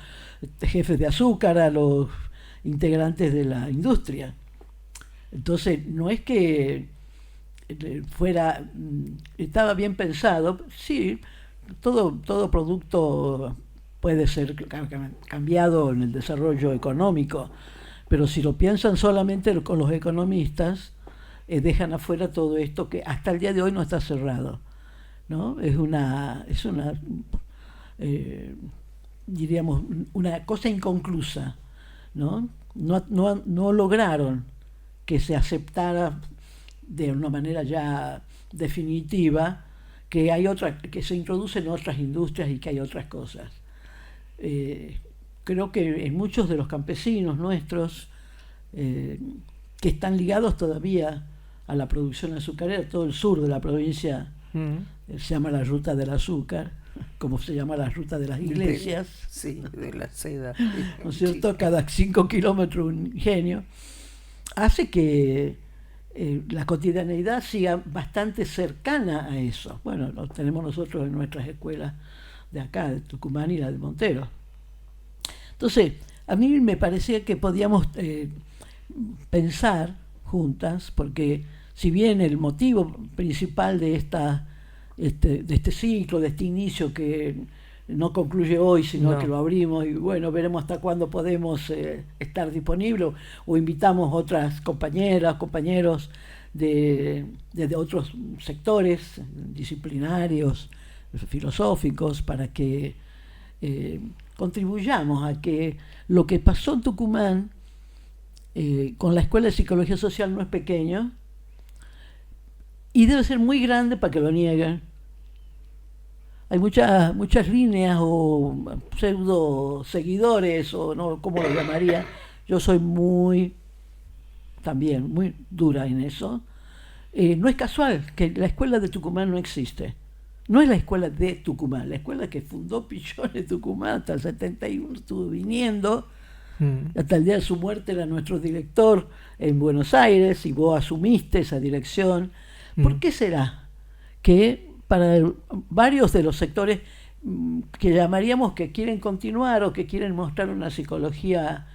jefes de azúcar, a los integrantes de la industria. Entonces, no es que fuera, estaba bien pensado, sí, todo producto puede ser cambiado en el desarrollo económico, pero si lo piensan solamente con los economistas, dejan afuera todo esto que hasta el día de hoy no está cerrado, ¿no? Es una diríamos, una cosa inconclusa, ¿no? No lograron que se aceptara de una manera ya definitiva que hay que se introducen otras industrias y que hay otras cosas. Creo que en muchos de los campesinos nuestros que están ligados todavía a la producción azucarera, todo el sur de la provincia se llama la ruta del azúcar, como se llama la ruta de las iglesias. Sí, de la seda. ¿No es cierto? Cada 5 kilómetros un ingenio. Hace que la cotidianeidad siga bastante cercana a eso. Bueno, lo tenemos nosotros en nuestras escuelas de acá, de Tucumán y la de Montero. Entonces, a mí me parecía que podíamos pensar juntas, porque si bien el motivo principal de este ciclo, de este inicio que no concluye hoy, sino que lo abrimos y bueno, veremos hasta cuándo podemos estar disponibles o invitamos otras compañeras, compañeros de otros sectores disciplinarios, filosóficos, para que contribuyamos a que lo que pasó en Tucumán con la Escuela de Psicología Social no es pequeño y debe ser muy grande para que lo nieguen. Hay muchas líneas o pseudo seguidores, o no, ¿cómo lo llamaría? Yo soy también muy dura en eso. No es casual que la escuela de Tucumán no existe. No es la escuela de Tucumán, la escuela que fundó Pichón de Tucumán hasta el 71 estuvo viniendo. Hasta el día de su muerte era nuestro director en Buenos Aires y vos asumiste esa dirección. ¿Por qué será que para varios de los sectores que llamaríamos que quieren continuar o que quieren mostrar una psicología,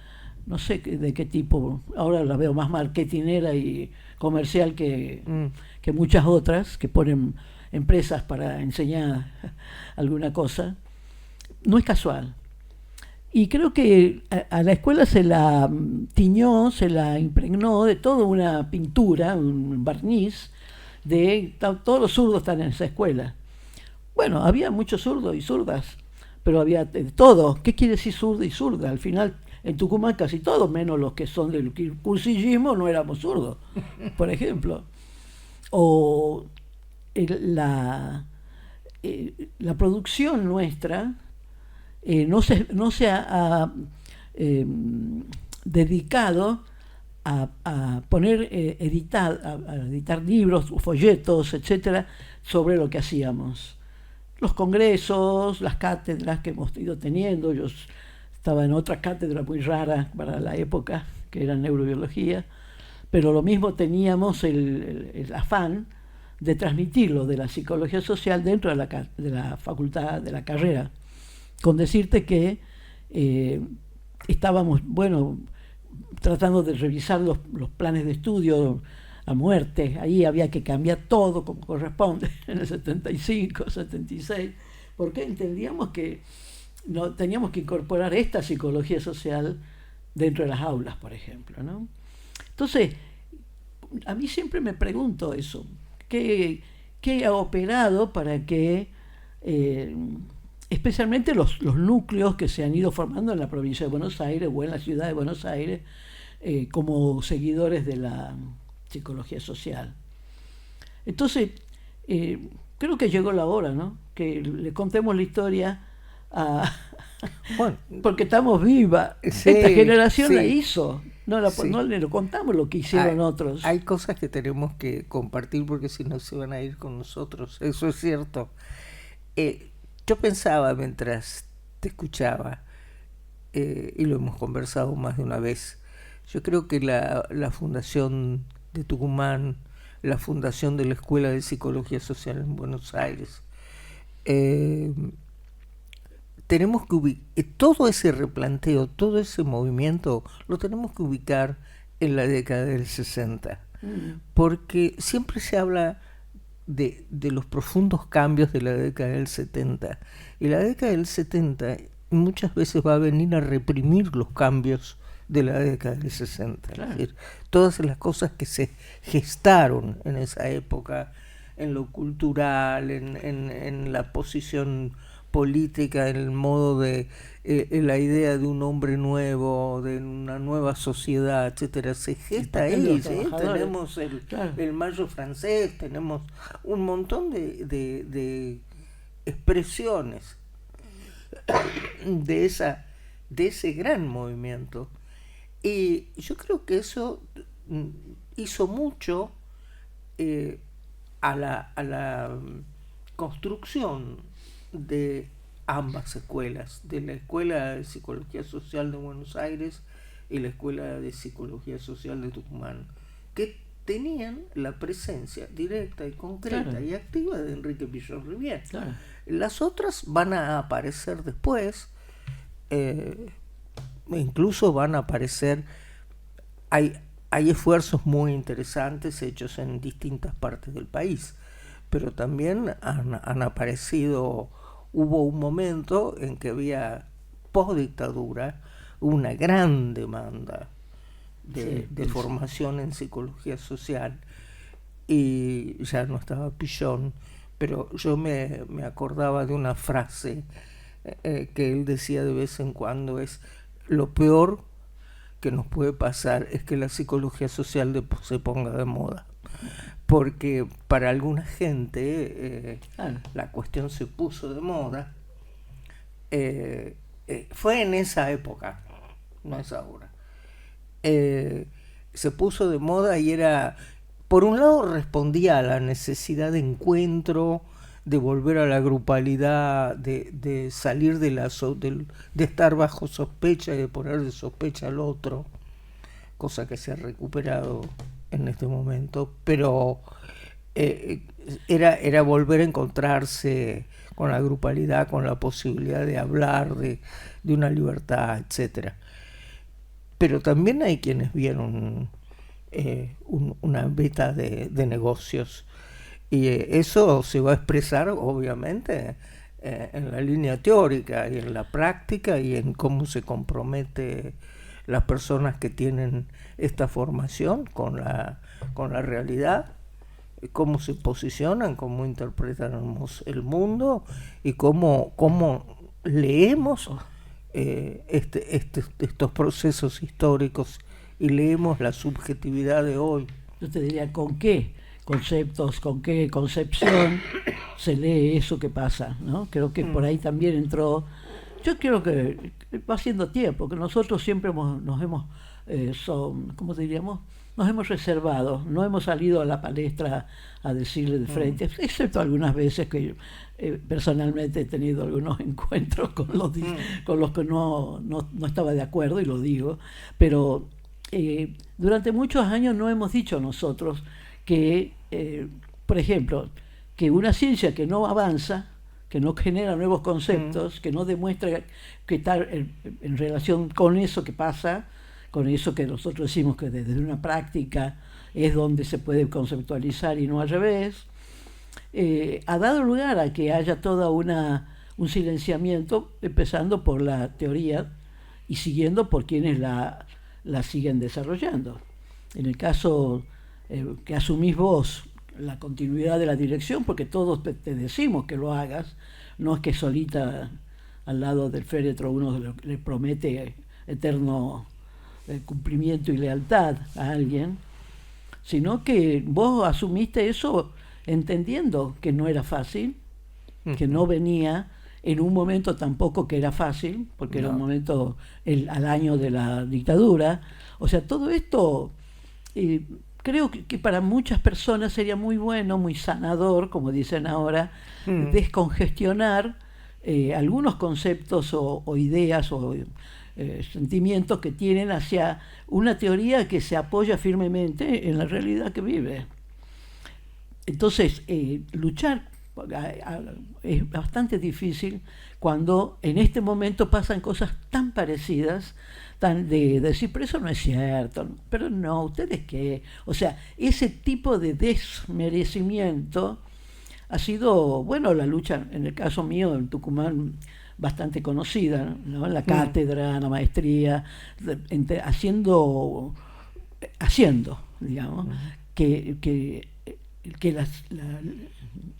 no sé de qué tipo, ahora la veo más marketinera y comercial que muchas otras, que ponen empresas para enseñar alguna cosa, no es casual. Y creo que a la escuela se la tiñó, se la impregnó de toda una pintura, un barniz, de todos los zurdos están en esa escuela. Bueno, había muchos zurdos y zurdas, pero había de todo. ¿Qué quiere decir zurdo y zurda? Al final, en Tucumán casi todos, menos los que son del cursillismo, no éramos zurdos, por ejemplo. O la producción nuestra no se ha dedicado a poner, a editar libros, folletos, etcétera, sobre lo que hacíamos. Los congresos, las cátedras que hemos ido teniendo. Yo estaba en otra cátedra muy rara para la época, que era neurobiología, pero lo mismo teníamos el afán de transmitirlo de la psicología social dentro de la facultad, de la carrera, con decirte que estábamos, bueno, tratando de revisar los planes de estudio a muerte. Ahí había que cambiar todo como corresponde en el 75, 76, porque entendíamos que no teníamos que incorporar esta psicología social dentro de las aulas, por ejemplo, ¿no? Entonces, a mí siempre me pregunto eso, ¿qué ha operado para que especialmente los núcleos que se han ido formando en la provincia de Buenos Aires o en la ciudad de Buenos Aires como seguidores de la psicología social? Entonces, creo que llegó la hora, ¿no? Que le contemos la historia bueno, porque estamos vivas. Sí, esta generación la hizo. No le lo contamos lo que hicieron otros. Hay cosas que tenemos que compartir porque si no se van a ir con nosotros. Eso es cierto. Yo pensaba mientras te escuchaba, y lo hemos conversado más de una vez, Yo creo que la Fundación de Tucumán, la Fundación de la Escuela de Psicología Social en Buenos Aires, tenemos que ubicar todo ese replanteo, todo ese movimiento, lo tenemos que ubicar en la década del 60, porque siempre se habla de los profundos cambios de la década del 70, y la década del 70 muchas veces va a venir a reprimir los cambios de la década del 60. Claro. Es decir, todas las cosas que se gestaron en esa época, en lo cultural, en la posición política, en el modo de la idea de un hombre nuevo, de una nueva sociedad, etcétera, se gesta ahí. ¿Sí? Tenemos el Mayo francés, tenemos un montón de expresiones de ese gran movimiento. Y yo creo que eso hizo mucho a la construcción de ambas escuelas, de la Escuela de Psicología Social de Buenos Aires y la Escuela de Psicología Social de Tucumán, que tenían la presencia directa y concreta y activa de Enrique Pillon Rivière. Claro. Las otras van a aparecer después, incluso van a aparecer, hay esfuerzos muy interesantes hechos en distintas partes del país, pero también han aparecido, hubo un momento en que había postdictadura una gran demanda de formación en psicología social, y ya no estaba Pillon, pero yo me acordaba de una frase que él decía de vez en cuando, es: lo peor que nos puede pasar es que la psicología social se ponga de moda, porque para alguna gente la cuestión se puso de moda, fue en esa época, no es ahora, se puso de moda y era, por un lado respondía a la necesidad de encuentro, de volver a la grupalidad, de salir de estar bajo sospecha y de poner de sospecha al otro, cosa que se ha recuperado en este momento, pero era volver a encontrarse con la grupalidad, con la posibilidad de hablar de una libertad, etcétera. Pero también hay quienes vieron una beta de negocios, y eso se va a expresar obviamente en la línea teórica y en la práctica y en cómo se compromete las personas que tienen esta formación con la realidad, cómo se posicionan, cómo interpretan el mundo y cómo leemos estos procesos históricos y leemos la subjetividad de hoy. Yo te diría, ¿con qué conceptos, con qué concepción se lee eso que pasa, ¿no? Creo que por ahí también entró. Yo creo que va siendo tiempo, que nosotros siempre nos hemos, ¿cómo diríamos? Nos hemos reservado, no hemos salido a la palestra a decirle de frente, excepto algunas veces que personalmente he tenido algunos encuentros con los que no estaba de acuerdo, y lo digo, pero durante muchos años no hemos dicho nosotros que, por ejemplo, que una ciencia que no avanza, que no genera nuevos conceptos, que no demuestra que está en relación con eso que pasa, con eso que nosotros decimos que desde una práctica es donde se puede conceptualizar y no al revés, ha dado lugar a que haya todo un silenciamiento, empezando por la teoría y siguiendo por quienes la siguen desarrollando. En el caso que asumís vos, la continuidad de la dirección, porque todos te decimos que lo hagas, no es que solita al lado del féretro uno le promete eterno cumplimiento y lealtad a alguien, sino que vos asumiste eso entendiendo que no era fácil, que no venía en un momento tampoco que era fácil, porque era un momento al año de la dictadura. O sea, todo esto creo que para muchas personas sería muy bueno, muy sanador, como dicen ahora, descongestionar algunos conceptos o ideas o sentimientos que tienen hacia una teoría que se apoya firmemente en la realidad que vive. Entonces, luchar es bastante difícil cuando en este momento pasan cosas tan parecidas, de decir, pero eso no es cierto, pero no, ¿ustedes qué? O sea, ese tipo de desmerecimiento ha sido, bueno, la lucha, en el caso mío, en Tucumán, bastante conocida, ¿no? En la cátedra, en la maestría, haciendo, digamos, que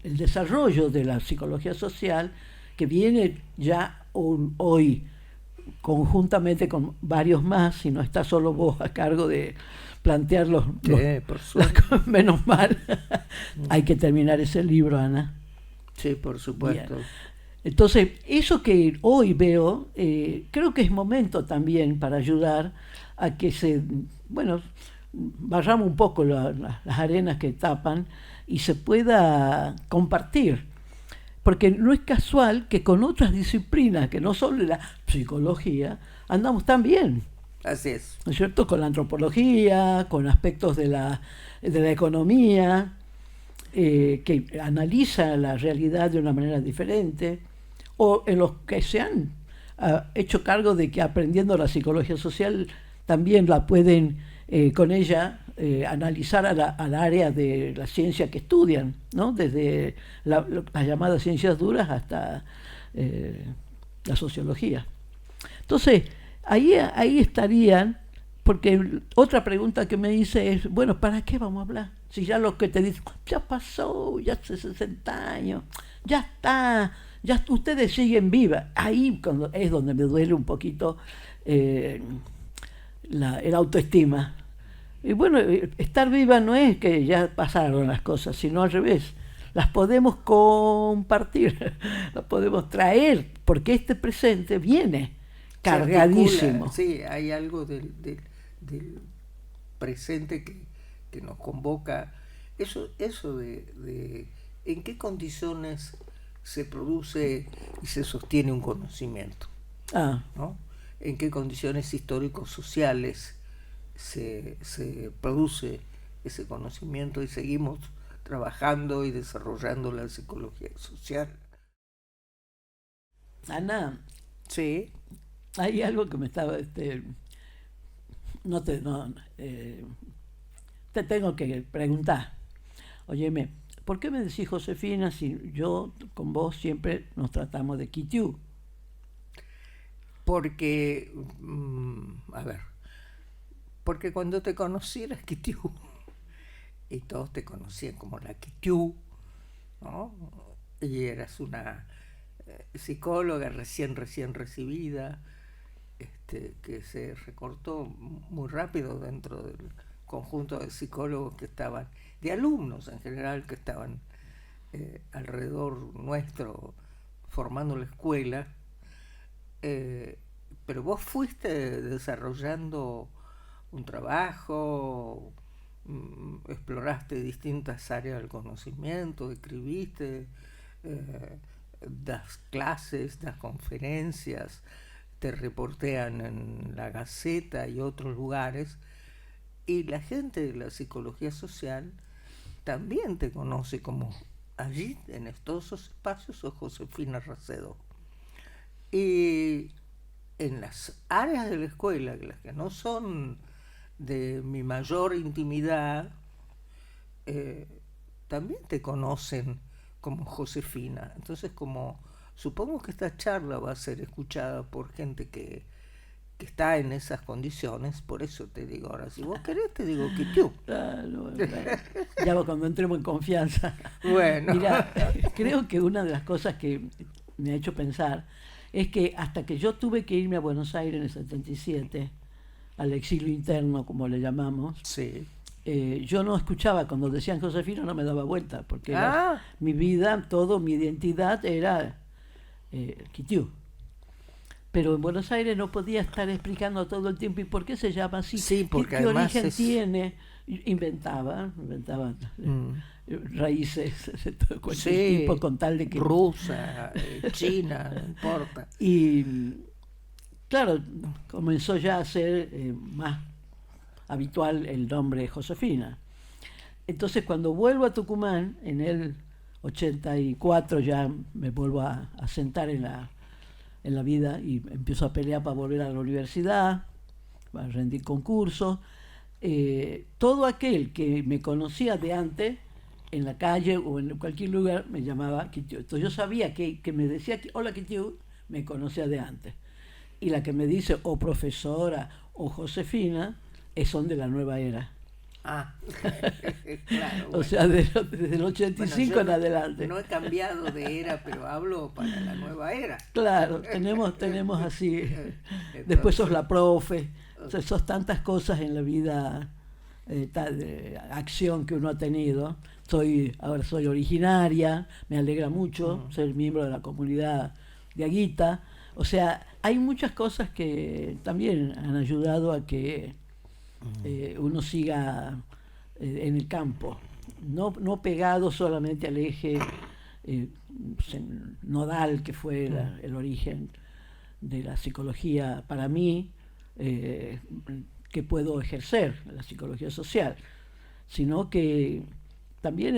el desarrollo de la psicología social, que viene ya hoy conjuntamente con varios más, y no está solo vos a cargo de plantear por suerte. Menos mal. Hay que terminar ese libro, Ana. Sí, por supuesto. Bien. Entonces, eso que hoy veo, creo que es momento también para ayudar a que barramos un poco las arenas que tapan y se pueda compartir. Porque no es casual que con otras disciplinas, que no son la psicología, andamos tan bien. Así es. ¿No es cierto? Con la antropología, con aspectos de la economía, que analiza la realidad de una manera diferente, o en los que se han hecho cargo de que aprendiendo la psicología social también la pueden con ella analizar al área de la ciencia que estudian, ¿no? Desde las llamadas ciencias duras hasta la sociología. Entonces, ahí estarían, porque otra pregunta que me hice es, bueno, ¿para qué vamos a hablar? Si ya lo que te dicen, ya pasó, ya hace 60 años, ya está, ya ustedes siguen vivas. Ahí es donde me duele un poquito el autoestima. Y bueno, estar viva no es que ya pasaron las cosas, sino al revés. Las podemos compartir, las podemos traer, porque este presente viene cargadísimo. Sí, hay algo del presente que nos convoca. Eso de en qué condiciones se produce y se sostiene un conocimiento, ¿no? En qué condiciones históricos sociales se produce ese conocimiento y seguimos trabajando y desarrollando la psicología social. Ana, sí, hay algo que me estaba te tengo que preguntar. Óyeme, ¿por qué me decís Josefina si yo con vos siempre nos tratamos de Kitiu? Porque porque cuando te conocí eras Kitiu y todos te conocían como la Kitiu, ¿no? Y eras una psicóloga recién recibida, que se recortó muy rápido dentro del conjunto de psicólogos que estaban, de alumnos en general que estaban alrededor nuestro formando la escuela, pero vos fuiste desarrollando un trabajo, exploraste distintas áreas del conocimiento, escribiste, das clases, das conferencias, te reportean en la Gaceta y otros lugares, y la gente de la psicología social también te conoce como allí, en estos espacios, sos Josefina Racedo. Y en las áreas de la escuela, las que no son de mi mayor intimidad, también te conocen como Josefina. Entonces, como supongo que esta charla va a ser escuchada por gente que está en esas condiciones, por eso te digo ahora, si vos querés te digo que tú. Ya cuando entremos en confianza. Bueno. Mira, creo que una de las cosas que me ha hecho pensar es que hasta que yo tuve que irme a Buenos Aires en el 77, al exilio interno, como le llamamos, sí. Yo no escuchaba, cuando decían Josefina no me daba vuelta, porque mi vida, mi identidad era Kitiu. Pero en Buenos Aires no podía estar explicando todo el tiempo y por qué se llama así, sí, porque qué origen tiene. Inventaba raíces de todo cualquier tipo con tal de que... rusa, china, no importa. Y claro, comenzó ya a ser más habitual el nombre Josefina. Entonces, cuando vuelvo a Tucumán, en el 84 ya me vuelvo a sentar en la vida y empiezo a pelear para volver a la universidad, para rendir concursos. Todo aquel que me conocía de antes, en la calle o en cualquier lugar, me llamaba Kitiu. Entonces yo sabía que me decía, hola Kitiu, me conocía de antes. Y la que me dice o profesora o Josefina, son de la nueva era. Ah, claro. O sea, desde el 85 en adelante. No he cambiado de era, pero hablo para la nueva era. Claro, tenemos así. Entonces, después sos la profe, o sea, sos tantas cosas en la vida, de acción que uno ha tenido. Ahora soy originaria, me alegra mucho ser miembro de la comunidad de Aguita. O sea, hay muchas cosas que también han ayudado a que uno siga en el campo, no pegado solamente al eje nodal que fue el origen de la psicología para mí, que puedo ejercer, la psicología social, sino que también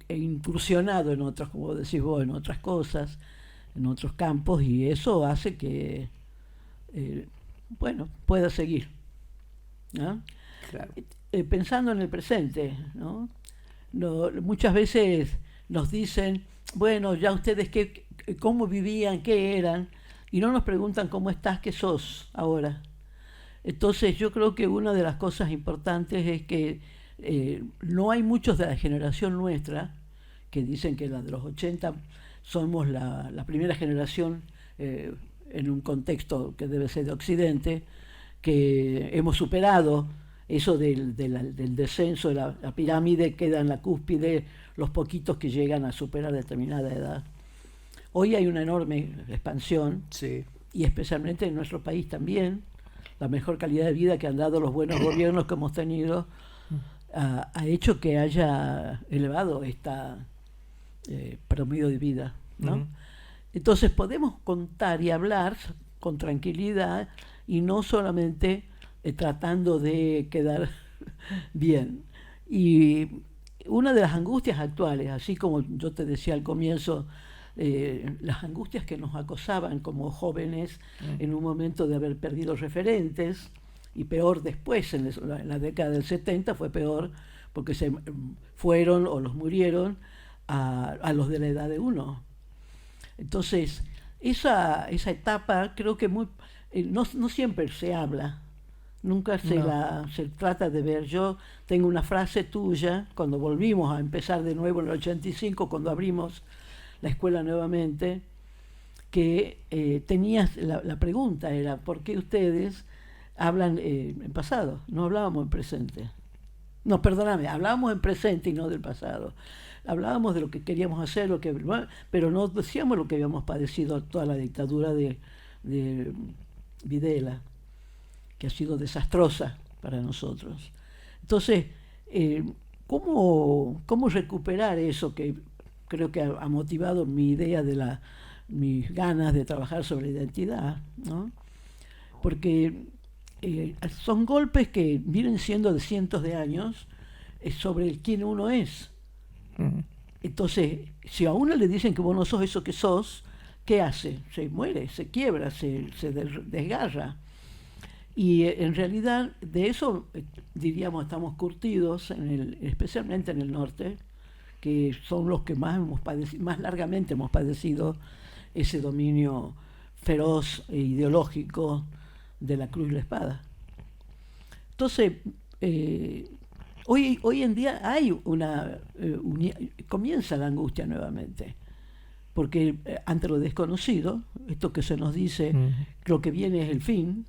he incursionado en otras, como decís vos, en otras cosas, en otros campos, y eso hace que, pueda seguir, ¿no? Claro. Pensando en el presente, ¿no? Muchas veces nos dicen, bueno, ya ustedes cómo vivían, qué eran, y no nos preguntan cómo estás, qué sos ahora. Entonces yo creo que una de las cosas importantes es que no hay muchos de la generación nuestra que dicen que la de los 80 somos la primera generación en un contexto que debe ser de Occidente, que hemos superado eso del descenso de la pirámide, queda en la cúspide los poquitos que llegan a superar determinada edad. Hoy hay una enorme expansión, sí, y especialmente en nuestro país también, la mejor calidad de vida que han dado los buenos gobiernos que hemos tenido ha hecho que haya elevado esta promedio de vida, ¿no? Entonces podemos contar y hablar con tranquilidad y no solamente tratando de quedar bien. Y una de las angustias actuales, así como yo te decía al comienzo, las angustias que nos acosaban como jóvenes en un momento de haber perdido referentes, y peor después, en la década del 70 fue peor, porque se fueron o los murieron a los de la edad de uno. Entonces, esa etapa creo que no siempre se habla, nunca se trata de ver. Yo tengo una frase tuya, cuando volvimos a empezar de nuevo en el 85, cuando abrimos la escuela nuevamente, que tenías, la pregunta era, ¿por qué ustedes hablan en pasado? No hablábamos en presente. No, perdóname, hablábamos en presente y no del pasado. Hablábamos de lo que queríamos hacer, pero no decíamos lo que habíamos padecido toda la dictadura de Videla, que ha sido desastrosa para nosotros. Entonces, ¿cómo recuperar eso que creo que ha motivado mi idea de mis ganas de trabajar sobre identidad, ¿no? Porque son golpes que vienen siendo de cientos de años sobre quién uno es. Entonces, si a uno le dicen que vos no sos eso que sos, ¿qué hace? Se muere, se quiebra, se desgarra. Y en realidad de eso, diríamos, estamos curtidos, especialmente en el norte, que son los que más largamente hemos padecido ese dominio feroz e ideológico de la cruz y la espada. Entonces, hoy en día hay comienza la angustia nuevamente, porque ante lo desconocido, esto que se nos dice, lo que viene es el fin.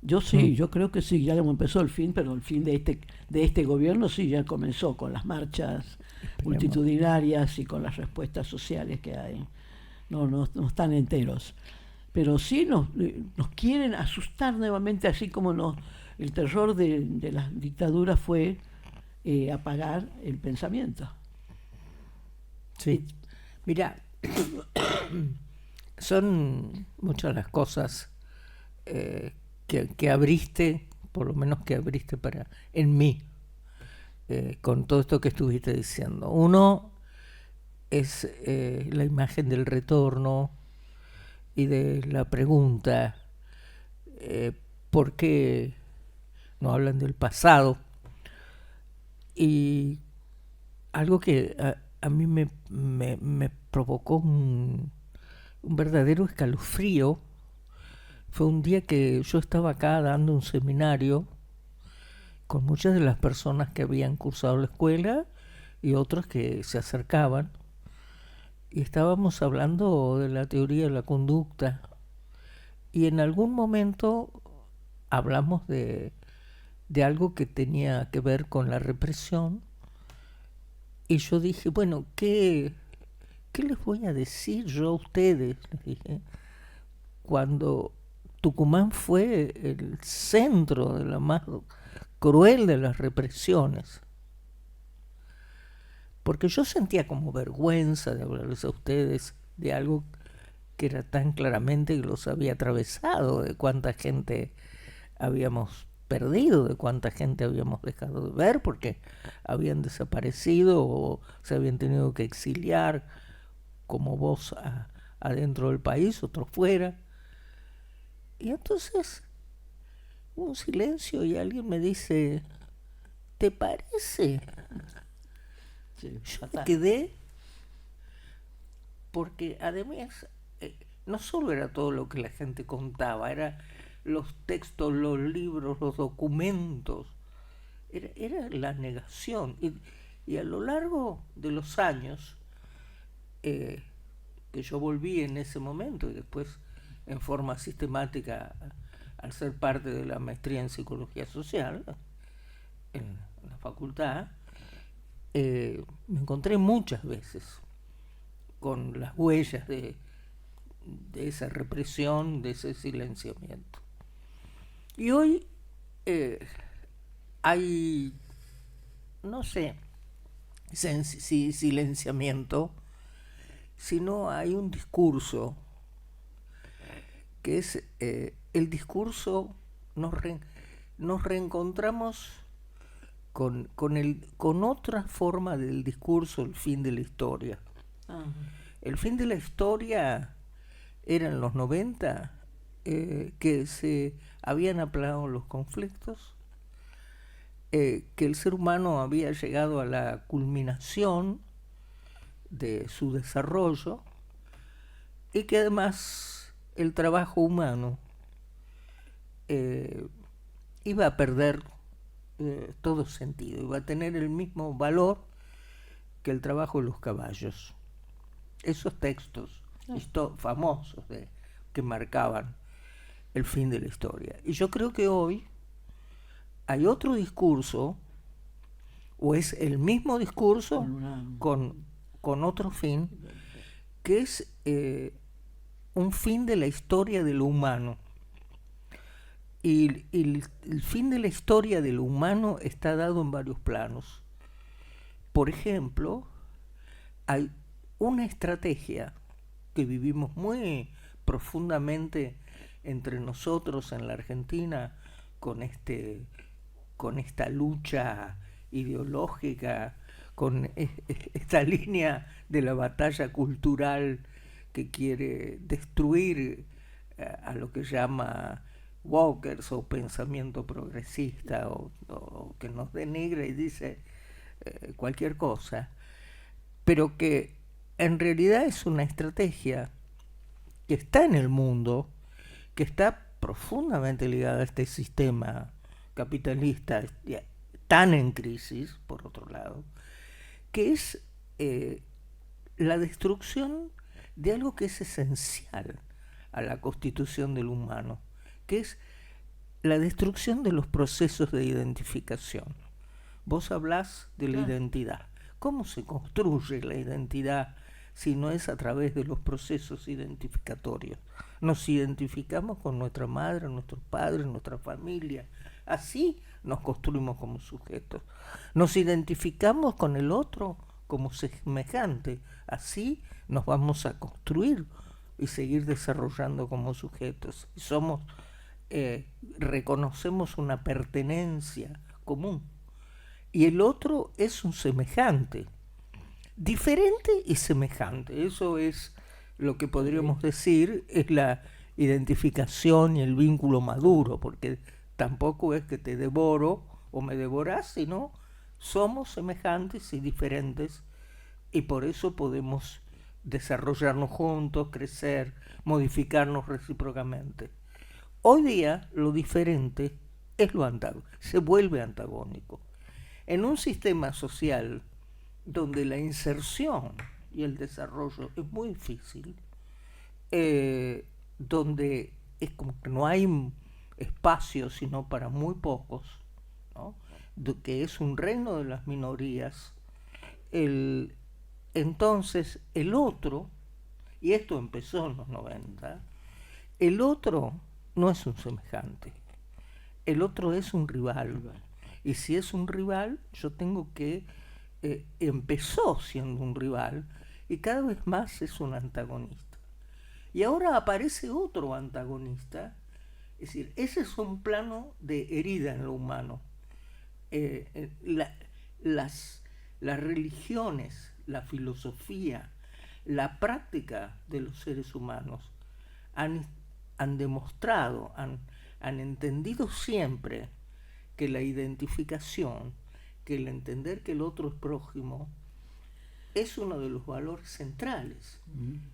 Yo creo que sí, ya empezó el fin, pero el fin de este gobierno sí ya comenzó con las marchas multitudinarias y con las respuestas sociales que hay. No están enteros. Pero sí nos quieren asustar nuevamente, así como el terror de las dictaduras fue apagar el pensamiento. Sí. Mira, son muchas las cosas que abriste, por lo menos que abriste en mí, con todo esto que estuviste diciendo. Uno es la imagen del retorno y de la pregunta, ¿por qué no hablan del pasado? Y algo que a mí me provocó un verdadero escalofrío fue un día que yo estaba acá dando un seminario con muchas de las personas que habían cursado la escuela y otras que se acercaban, y estábamos hablando de la teoría de la conducta, y en algún momento hablamos de algo que tenía que ver con la represión, y yo dije, bueno, ¿qué les voy a decir yo a ustedes? Les dije, cuando Tucumán fue el centro de la más cruel de las represiones. Porque yo sentía como vergüenza de hablarles a ustedes de algo que era tan claramente que los había atravesado, de cuánta gente habíamos perdido, de cuánta gente habíamos dejado de ver porque habían desaparecido o se habían tenido que exiliar, como vos adentro del país, otros fuera. Y entonces un silencio y alguien me dice, ¿te parece? Sí, yo me quedé, porque además no solo era todo lo que la gente contaba, era los textos, los libros, los documentos, era la negación. Y a lo largo de los años que yo volví en ese momento y después en forma sistemática al ser parte de la maestría en psicología social en la facultad, me encontré muchas veces con las huellas de esa represión, de ese silenciamiento. Y hoy hay, no sé si silenciamiento, sino hay un discurso que es el discurso, nos reencontramos con otra forma del discurso, el fin de la historia. Uh-huh. El fin de la historia era en los 90, que se habían aplanado los conflictos, que el ser humano había llegado a la culminación de su desarrollo y que además el trabajo humano iba a perder todo sentido, iba a tener el mismo valor que el trabajo de los caballos. Esos textos famosos que marcaban el fin de la historia. Y yo creo que hoy hay otro discurso, o es el mismo discurso con otro fin, que es un fin de la historia de lo humano. Y el fin de la historia de lo humano está dado en varios planos. Por ejemplo, hay una estrategia que vivimos muy profundamente entre nosotros en la Argentina con esta lucha ideológica, con esta línea de la batalla cultural que quiere destruir a lo que llama walkers o pensamiento progresista o que nos denigra y dice cualquier cosa, pero que en realidad es una estrategia que está en el mundo, que está profundamente ligada a este sistema capitalista tan en crisis, por otro lado, que es la destrucción de algo que es esencial a la constitución del humano, que es la destrucción de los procesos de identificación. Vos hablás de la identidad. ¿Cómo se construye la identidad si no es a través de los procesos identificatorios? Nos identificamos con nuestra madre, nuestros padres, nuestra familia. Así nos construimos como sujetos. Nos identificamos con el otro como semejante. Así nos vamos a construir y seguir desarrollando como sujetos. Y somos reconocemos una pertenencia común, y el otro es un semejante, diferente y semejante. Eso es lo que podríamos decir es la identificación y el vínculo maduro, porque tampoco es que te devoro o me devoras, sino somos semejantes y diferentes, y por eso podemos desarrollarnos juntos, crecer, modificarnos recíprocamente. Hoy día lo diferente es lo antagónico, se vuelve antagónico. En un sistema social donde la inserción y el desarrollo es muy difícil, donde es como que no hay espacio sino para muy pocos, ¿no? Que es un reino de las minorías, entonces el otro, y esto empezó en los 90, el otro no es un semejante, el otro es un rival. Y si es un rival, yo tengo que... empezó siendo un rival y cada vez más es un antagonista. Y ahora aparece otro antagonista, es decir, ese es un plano de herida en lo humano. Las religiones, la filosofía, la práctica de los seres humanos han demostrado, han entendido siempre que la identificación, que el entender que el otro es prójimo, es uno de los valores centrales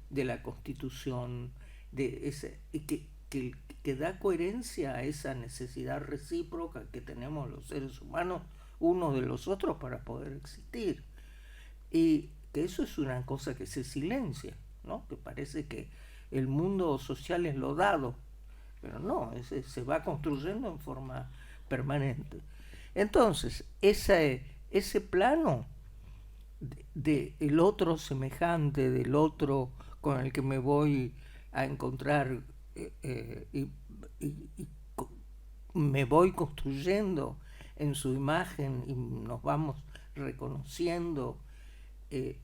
de la Constitución, que da coherencia a esa necesidad recíproca que tenemos los seres humanos unos de los otros para poder existir. Y que eso es una cosa que se silencia, ¿no? Que parece que el mundo social es lo dado, pero no, se va construyendo en forma permanente. Entonces, ese plano del otro semejante, del otro con el que me voy a encontrar y me voy construyendo en su imagen y nos vamos reconociendo, ese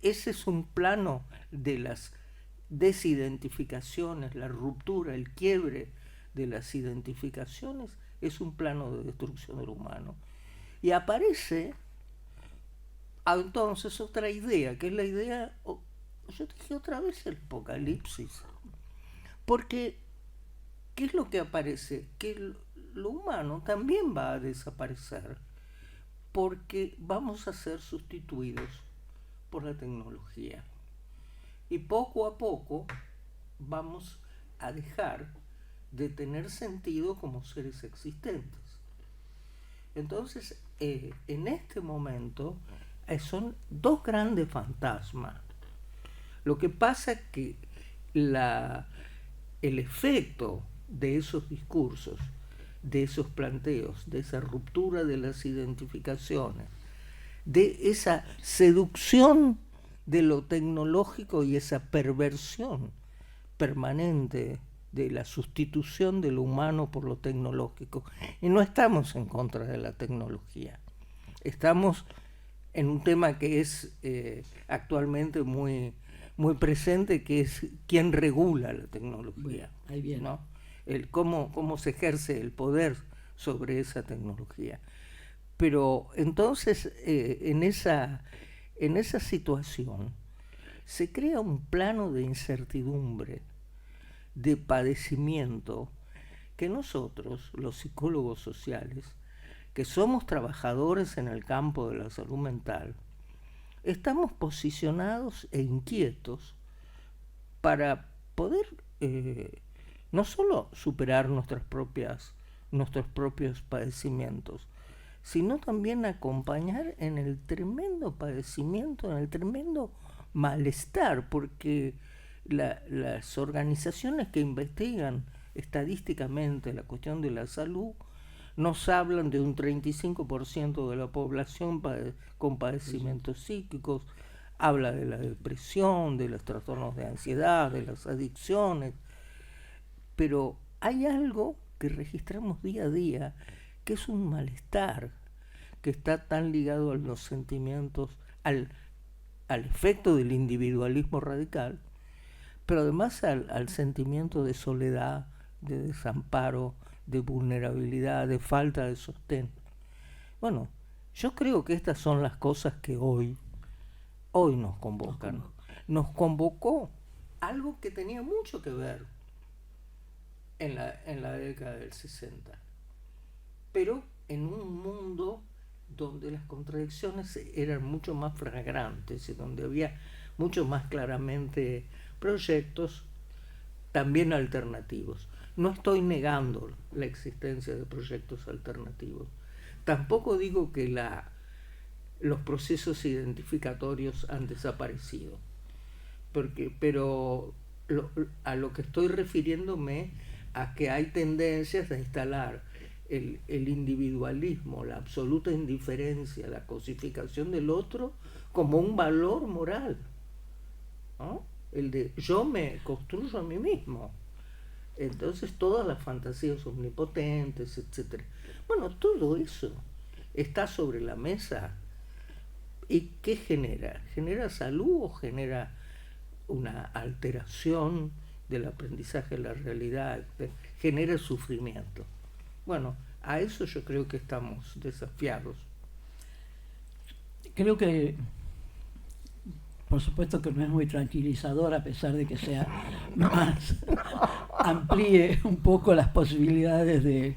es un plano de las desidentificaciones, la ruptura, el quiebre de las identificaciones, es un plano de destrucción del humano. Y aparece entonces otra idea, que es la idea, yo dije otra vez el apocalipsis, porque ¿qué es lo que aparece? Que lo humano también va a desaparecer, porque vamos a ser sustituidos por la tecnología. Y poco a poco vamos a dejar de tener sentido como seres existentes. Entonces, en este momento son dos grandes fantasmas. Lo que pasa es que el efecto de esos discursos, de esos planteos, de esa ruptura de las identificaciones, de esa seducción de lo tecnológico y esa perversión permanente de la sustitución de lo humano por lo tecnológico. Y no estamos en contra de la tecnología. Estamos en un tema que es actualmente muy, muy presente, que es quién regula la tecnología. Bueno, ahí viene. ¿No? Cómo se ejerce el poder sobre esa tecnología. Pero entonces en esa situación se crea un plano de incertidumbre, de padecimiento, que nosotros, los psicólogos sociales, que somos trabajadores en el campo de la salud mental, estamos posicionados e inquietos para poder no solo superar nuestros propios padecimientos, sino también acompañar en el tremendo padecimiento, en el tremendo malestar, porque las organizaciones que investigan estadísticamente la cuestión de la salud nos hablan de un 35% de la población con padecimientos psíquicos, habla de la depresión, de los trastornos de ansiedad, de las adicciones, pero hay algo que registramos día a día, que es un malestar que está tan ligado a los sentimientos, al efecto del individualismo radical, pero además al sentimiento de soledad, de desamparo, de vulnerabilidad, de falta de sostén. Bueno, yo creo que estas son las cosas que hoy nos convocan. Nos convocó algo que tenía mucho que ver en la década del 60, pero en un mundo donde las contradicciones eran mucho más flagrantes y donde había mucho más claramente proyectos también alternativos. No estoy negando la existencia de proyectos alternativos. Tampoco digo que los procesos identificatorios han desaparecido, pero a lo que estoy refiriéndome a que hay tendencias a instalar el individualismo, la absoluta indiferencia, la cosificación del otro como un valor moral, ¿no? El de yo me construyo a mí mismo. Entonces todas las fantasías omnipotentes, etcétera. Bueno, todo eso está sobre la mesa. ¿Y qué genera? ¿Genera salud o genera una alteración del aprendizaje de la realidad? ¿Genera sufrimiento? Bueno, a eso yo creo que estamos desafiados. Creo que, por supuesto que no es muy tranquilizador, a pesar de que sea más amplíe un poco las posibilidades de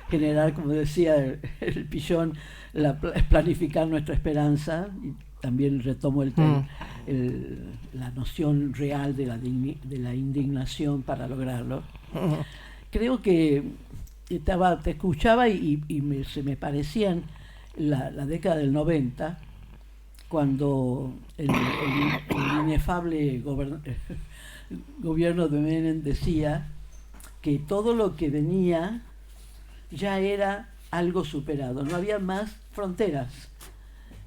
generar, como decía el Pillón, planificar nuestra esperanza. Y también retomo la noción real de la indignación para lograrlo. Creo que te escuchaba y se me parecían la década del 90, cuando el inefable gobierno de Menem decía que todo lo que venía ya era algo superado, no había más fronteras,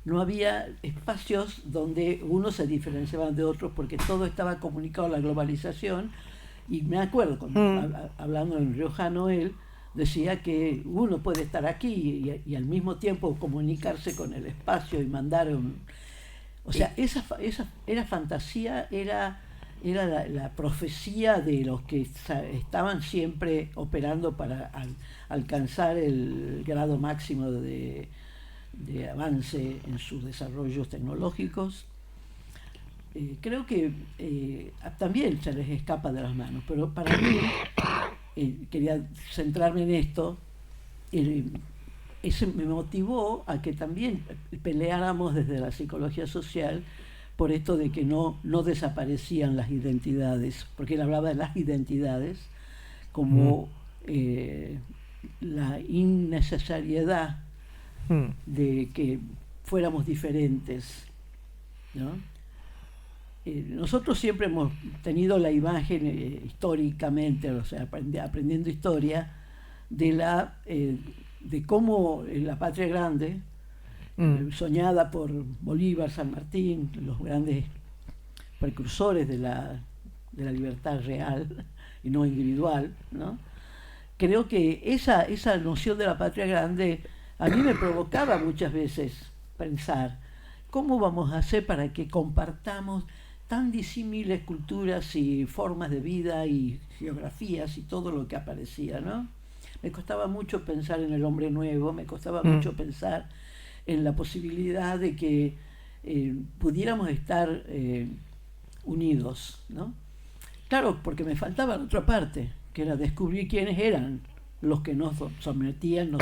no había espacios donde unos se diferenciaban de otros porque todo estaba comunicado a la globalización. Y me acuerdo, hablando en Riojano, él decía que uno puede estar aquí y al mismo tiempo comunicarse con el espacio y mandar o sea, esa era fantasía, era la profecía de los que estaban siempre operando para alcanzar el grado máximo de avance en sus desarrollos tecnológicos. Creo que también se les escapa de las manos, pero para mí, quería centrarme en esto, eso me motivó a que también peleáramos desde la psicología social por esto de que no desaparecían las identidades, porque él hablaba de las identidades como la innecesariedad de que fuéramos diferentes, ¿no? Nosotros siempre hemos tenido la imagen históricamente, o sea, aprendiendo historia, de cómo la patria grande, soñada por Bolívar, San Martín, los grandes precursores de la libertad real y no individual, ¿no? Creo que esa noción de la patria grande a mí me provocaba muchas veces pensar, ¿cómo vamos a hacer para que compartamos tan disímiles culturas y formas de vida y geografías y todo lo que aparecía, ¿no? Me costaba mucho pensar en el hombre nuevo, me costaba mucho pensar en la posibilidad de que pudiéramos estar unidos, ¿no? Claro, porque me faltaba la otra parte, que era descubrir quiénes eran los que nos sometían.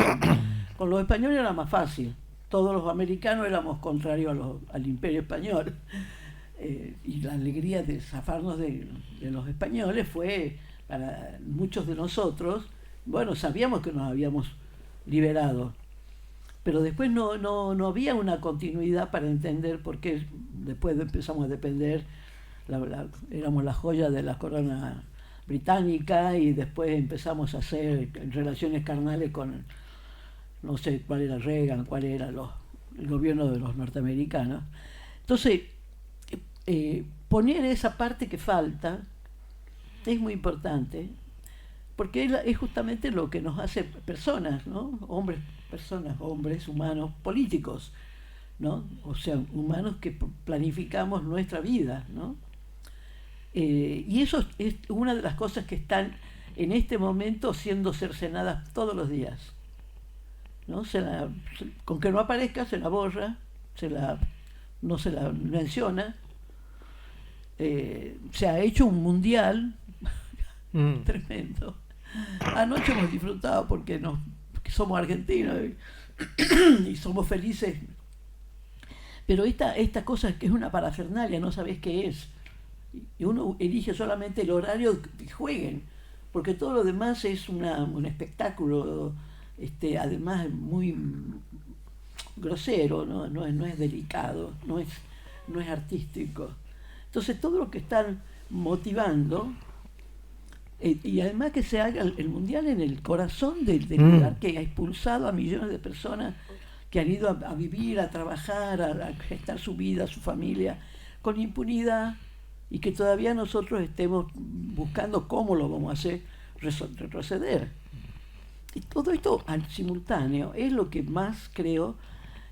Con los españoles era más fácil. Todos los americanos éramos contrarios al imperio español. Y la alegría de zafarnos de los españoles fue, para muchos de nosotros, bueno, sabíamos que nos habíamos liberado, pero después no había una continuidad para entender por qué después empezamos a depender, éramos la joya de la corona británica y después empezamos a hacer relaciones carnales con, no sé cuál era Reagan, cuál era el gobierno de los norteamericanos. Entonces, poner esa parte que falta es muy importante, porque es justamente lo que nos hace personas, ¿no? Hombres humanos, políticos, ¿no? O sea, humanos que planificamos nuestra vida, ¿no? Y eso es una de las cosas que están en este momento siendo cercenadas todos los días, ¿no? Con que no aparezca se la borra, no se la menciona. Se ha hecho un mundial tremendo. Anoche hemos disfrutado porque somos argentinos y somos felices. Pero esta cosa que es una parafernalia, no sabés qué es. Y uno elige solamente el horario que jueguen, porque todo lo demás es un espectáculo, además muy grosero, no es delicado, no es artístico. Entonces todo lo que están motivando, y además que se haga el mundial en el corazón del lugar que ha expulsado a millones de personas que han ido a vivir, a trabajar, a gestar su vida, su familia, con impunidad, y que todavía nosotros estemos buscando cómo lo vamos a hacer retroceder. Y todo esto al simultáneo es lo que más, creo,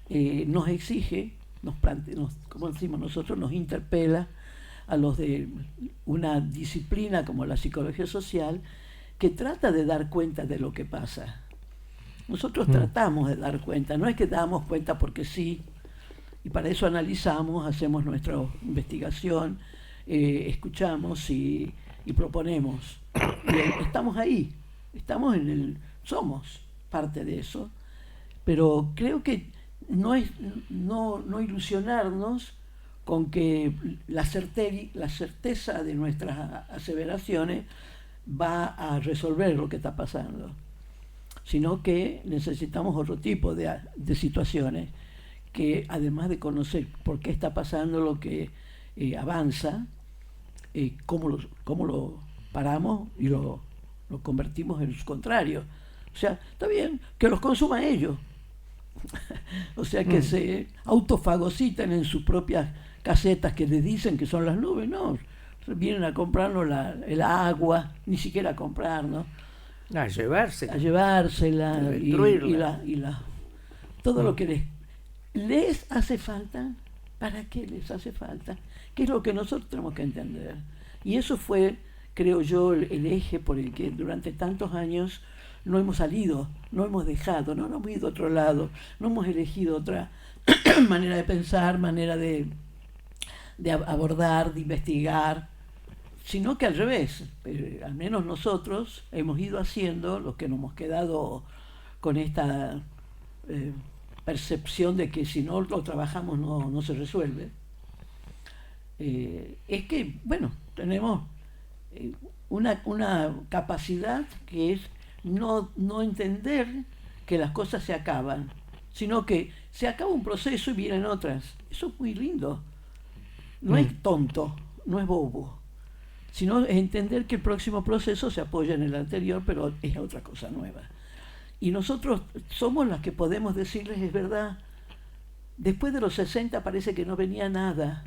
nos exige, como decimos nosotros, nos interpela a los de una disciplina como la psicología social, que trata de dar cuenta de lo que pasa. Nosotros tratamos de dar cuenta, no es que damos cuenta porque sí, y para eso analizamos, hacemos nuestra investigación, escuchamos y proponemos. Y estamos ahí, somos parte de eso, pero creo que no ilusionarnos con que la certeza de nuestras aseveraciones va a resolver lo que está pasando, sino que necesitamos otro tipo de situaciones que, además de conocer por qué está pasando lo que avanza, cómo lo paramos y lo convertimos en su contrario. O sea, está bien que los consuman ellos, o sea, que se autofagocitan en sus propias casetas que les dicen que son las nubes. No, vienen a comprarnos el agua, ni siquiera a comprarnos, a llevársela, a destruirla, y todo lo que les hace falta. ¿Para qué les hace falta? ¿Qué es lo que nosotros tenemos que entender? Y eso fue, creo yo, el eje por el que durante tantos años no hemos salido, no hemos dejado, no hemos ido a otro lado, no hemos elegido otra manera de pensar, manera de abordar, de investigar, sino que al revés. Al menos nosotros hemos ido haciendo lo que nos hemos quedado con esta percepción de que si no lo trabajamos no se resuelve. Es que, bueno, tenemos una capacidad que es no entender que las cosas se acaban, sino que se acaba un proceso y vienen otras. Eso es muy lindo. No es tonto, no es bobo, sino es entender que el próximo proceso se apoya en el anterior, pero es otra cosa nueva. Y nosotros somos las que podemos decirles, es verdad, después de los 60 parece que no venía nada,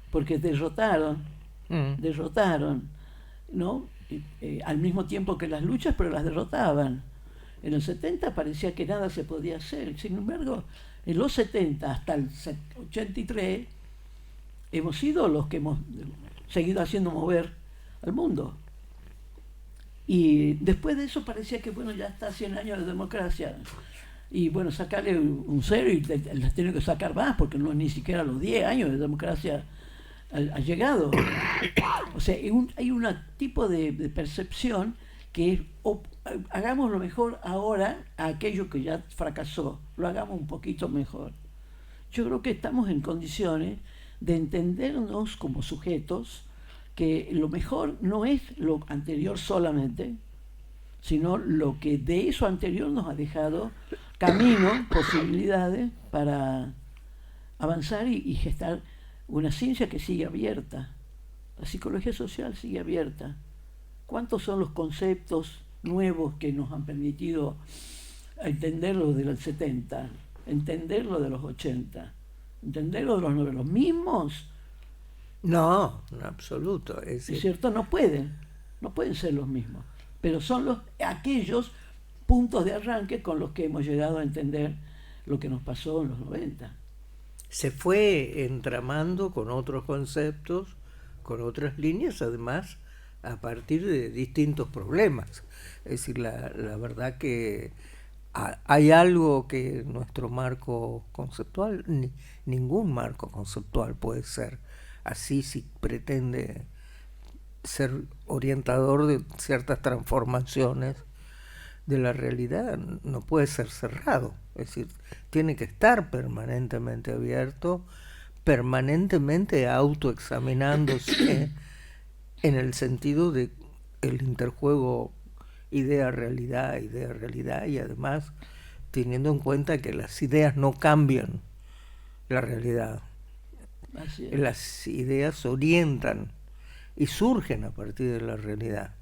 porque derrotaron, ¿no? Al mismo tiempo que las luchas, pero las derrotaban. En los 70 parecía que nada se podía hacer. Sin embargo, en los 70 hasta el 83 hemos sido los que hemos seguido haciendo mover al mundo. Y después de eso parecía que, bueno, ya está 100 años de democracia. Y bueno, sacarle un cero y las tiene que sacar más, porque no ni siquiera los 10 años de democracia ha llegado. O sea, hay un tipo de percepción que es, hagamos lo mejor ahora a aquello que ya fracasó, lo hagamos un poquito mejor. Yo creo que estamos en condiciones de entendernos como sujetos, que lo mejor no es lo anterior solamente, sino lo que de eso anterior nos ha dejado camino, posibilidades para avanzar y gestar una ciencia que sigue abierta. La psicología social sigue abierta. ¿Cuántos son los conceptos nuevos que nos han permitido entender lo de los 70, entender lo de los 80, entender lo de los 90? ¿Los mismos? No, en absoluto. Es cierto, no pueden ser los mismos, pero son aquellos puntos de arranque con los que hemos llegado a entender lo que nos pasó en los 90. Se fue entramando con otros conceptos, con otras líneas, además a partir de distintos problemas. Es decir, la verdad que hay algo que nuestro marco conceptual, ningún marco conceptual puede ser así si pretende ser orientador de ciertas transformaciones de la realidad, no puede ser cerrado. Es decir, tiene que estar permanentemente abierto, permanentemente autoexaminándose en el sentido de el interjuego idea-realidad, y además teniendo en cuenta que las ideas no cambian la realidad. Las ideas orientan y surgen a partir de la realidad.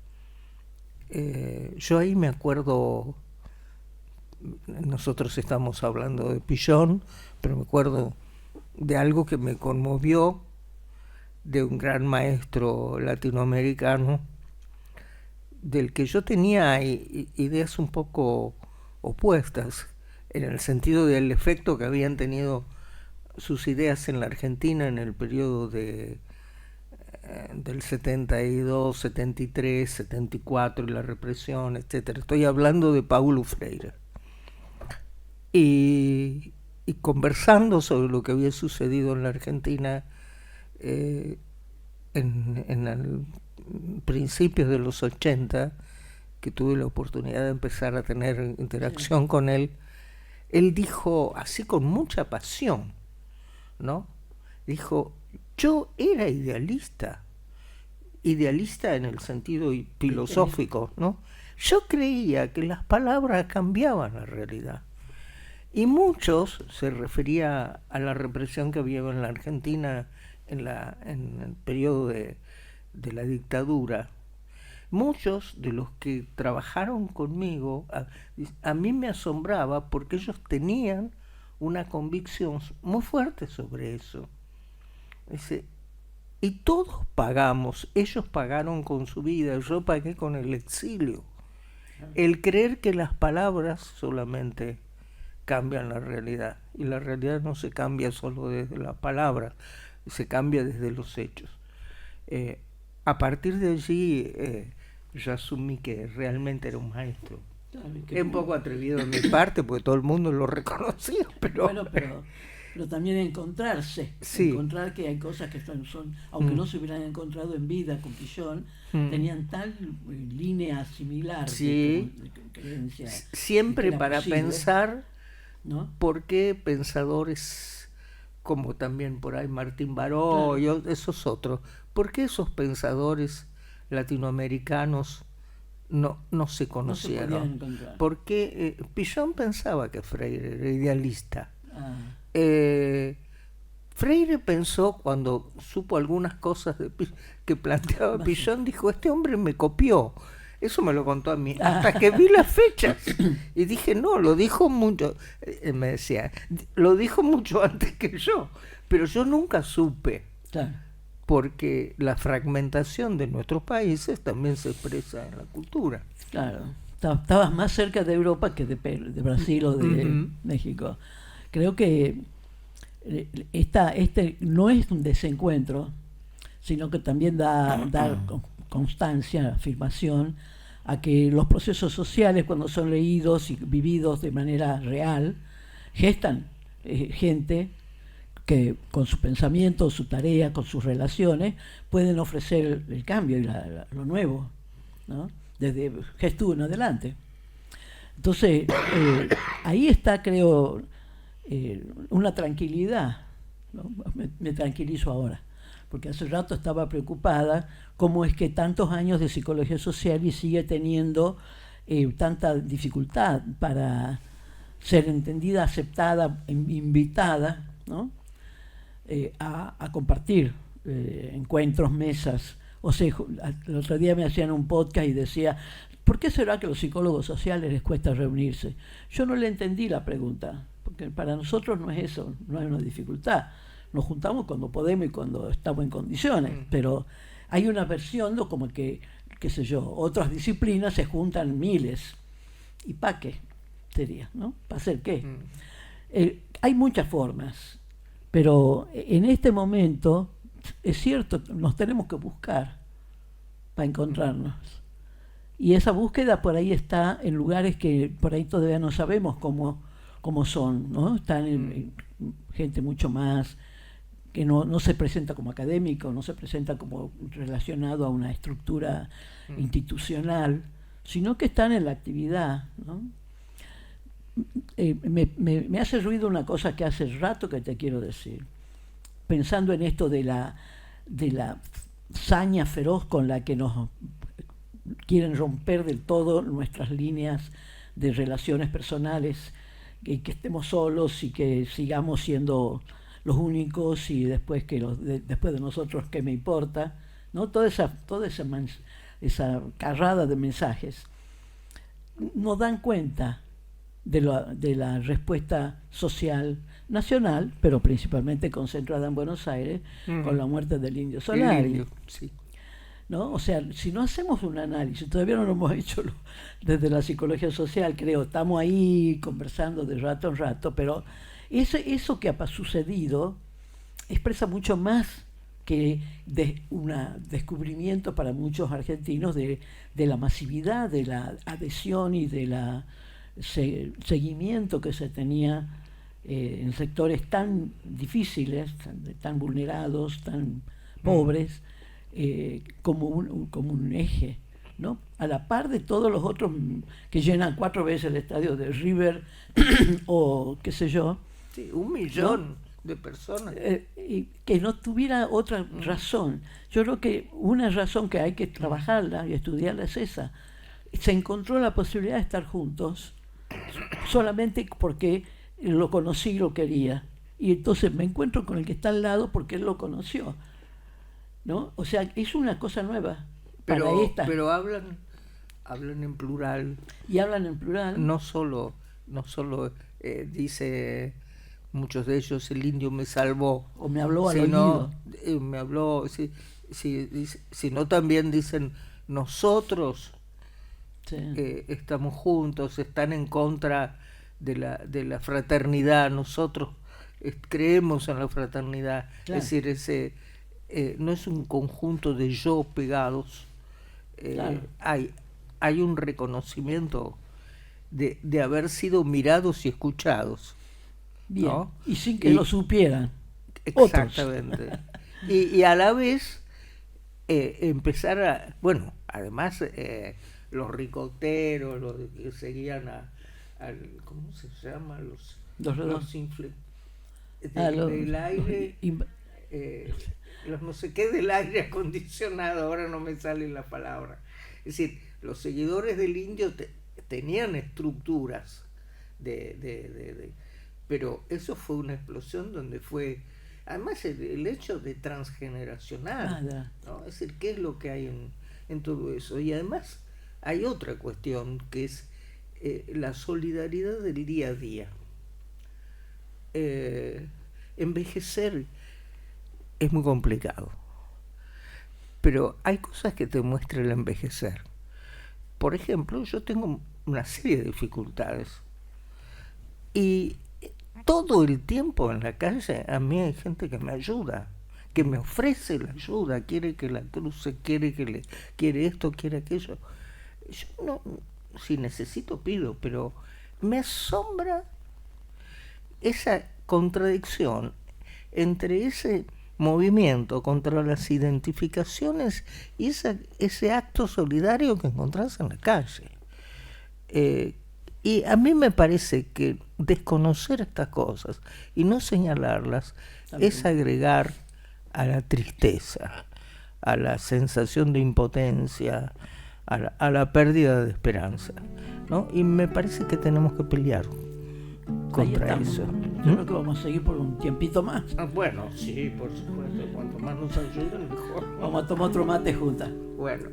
Yo ahí me acuerdo, nosotros estamos hablando de Pillon, pero me acuerdo de algo que me conmovió, de un gran maestro latinoamericano, del que yo tenía ideas un poco opuestas, en el sentido del efecto que habían tenido sus ideas en la Argentina en el periodo del 72, 73, 74 y la represión, etcétera. Estoy hablando de Paulo Freire. Y conversando sobre lo que había sucedido en la Argentina en principios de los 80, que tuve la oportunidad de empezar a tener interacción con él, él dijo, así con mucha pasión, ¿no? Dijo, yo era idealista en el sentido filosófico, ¿no? Yo creía que las palabras cambiaban la realidad. Y muchos, se refería a la represión que había en la Argentina en el periodo de la dictadura, muchos de los que trabajaron conmigo, a mí me asombraba porque ellos tenían una convicción muy fuerte sobre eso. Y todos pagamos, ellos pagaron con su vida, yo pagué con el exilio. El creer que las palabras solamente cambian la realidad, y la realidad no se cambia solo desde las palabras, se cambia desde los hechos. A partir de allí yo asumí que realmente era un maestro. Es un poco atrevido de mi parte porque todo el mundo lo reconocía, pero... Bueno, pero también encontrarse, encontrar que hay cosas que son aunque no se hubieran encontrado en vida con Pillon, tenían tal línea similar de creencia. Siempre para posible pensar, ¿no? ¿Por qué pensadores como también por ahí Martín Baró, claro, y esos otros, por qué esos pensadores latinoamericanos no se conocieron? No se porque Pillon pensaba que Freire era idealista. Freire pensó, cuando supo algunas cosas que planteaba Pillon, dijo, este hombre me copió. Eso me lo contó a mí, hasta que vi las fechas. Y dije, no, lo dijo mucho, me decía, lo dijo mucho antes que yo, pero yo nunca supe. Claro. Porque la fragmentación de nuestros países también se expresa en la cultura. Claro, estabas más cerca de Europa que de Brasil o de México. Creo que este no es un desencuentro, sino que también da constancia, afirmación, a que los procesos sociales, cuando son leídos y vividos de manera real, gestan gente que con su pensamiento, su tarea, con sus relaciones, pueden ofrecer el cambio y lo nuevo, ¿no? Desde Gesto en adelante. Entonces, ahí está, creo, una tranquilidad, ¿no? Me tranquilizo ahora, porque hace rato estaba preocupada cómo es que tantos años de psicología social y sigue teniendo tanta dificultad para ser entendida, aceptada, invitada, ¿no? A compartir encuentros, mesas. O sea, el otro día me hacían un podcast y decía, ¿por qué será que a los psicólogos sociales les cuesta reunirse? Yo no le entendí la pregunta, porque para nosotros no es eso, no es una dificultad. Nos juntamos cuando podemos y cuando estamos en condiciones, pero hay una versión de como que, qué sé yo, otras disciplinas se juntan miles. ¿Y para qué sería, no? ¿Para hacer qué? Hay muchas formas, pero en este momento es cierto, nos tenemos que buscar. para encontrarnos. Y esa búsqueda por ahí está en lugares que por ahí todavía no sabemos cómo son, ¿no? Están en gente mucho más que no se presenta como académico, no se presenta como relacionado a una estructura institucional, sino que están en la actividad, ¿no? Me hace ruido una cosa que hace rato que te quiero decir, pensando en esto de la saña feroz con la que nos quieren romper del todo nuestras líneas de relaciones personales, que estemos solos y que sigamos siendo los únicos y después después de nosotros qué me importa, ¿no? Toda esa carrada de mensajes nos dan cuenta de la respuesta social nacional, pero principalmente concentrada en Buenos Aires, con la muerte del Indio Solari. Sí. ¿No? O sea, si no hacemos un análisis, todavía no lo hemos hecho desde la psicología social, creo, estamos ahí conversando de rato en rato, pero eso que ha sucedido expresa mucho más que un descubrimiento para muchos argentinos de la masividad, de la adhesión y de la seguimiento que se tenía en sectores tan difíciles, tan vulnerados, tan pobres, como un eje, ¿no? A la par de todos los otros que llenan 4 veces el estadio de River o qué sé yo. Sí, 1 millón de personas. Y que no tuviera otra razón. Yo creo que una razón que hay que trabajarla y estudiarla es esa. Se encontró la posibilidad de estar juntos solamente porque lo conocí y lo quería. Y entonces me encuentro con el que está al lado porque él lo conoció, ¿no? O sea, es una cosa nueva para esta. Pero hablan en plural. Y hablan en plural. No solo dice muchos de ellos el indio me salvó. O me habló al oído. Me habló, sino también dicen nosotros estamos juntos, están en contra de la fraternidad, nosotros creemos en la fraternidad. Claro. Es decir, no es un conjunto de yo pegados, claro. Hay un reconocimiento de haber sido mirados y escuchados. Bien, ¿no? Y sin que lo supieran. Exactamente. y a la vez empezar a, bueno, además los ricoteros, los que seguían ¿cómo se llama? Los del aire, los no sé qué del aire acondicionado, ahora no me sale la palabra. Es decir, los seguidores del indio tenían estructuras pero eso fue una explosión donde fue, además el hecho de transgeneracional, ¿no? Es decir, ¿qué es lo que hay en todo eso? Y además hay otra cuestión que es la solidaridad del día a día. Envejecer es muy complicado, pero hay cosas que te muestran el envejecer. Por ejemplo, yo tengo una serie de dificultades y todo el tiempo en la calle a mí hay gente que me ayuda, que me ofrece la ayuda, quiere que la cruce, quiere esto, quiere aquello. Yo no, si necesito pido, pero me asombra esa contradicción entre ese movimiento contra las identificaciones y ese acto solidario que encontrás en la calle. Y a mí me parece que desconocer estas cosas y no señalarlas es agregar a la tristeza, a la sensación de impotencia, a la pérdida de esperanza, ¿no? Y me parece que tenemos que pelear contra eso. Yo creo que vamos a seguir por un tiempito más. Bueno, sí, por supuesto. Cuanto más nos ayuden, mejor. Vamos a tomar otro mate juntas. Bueno.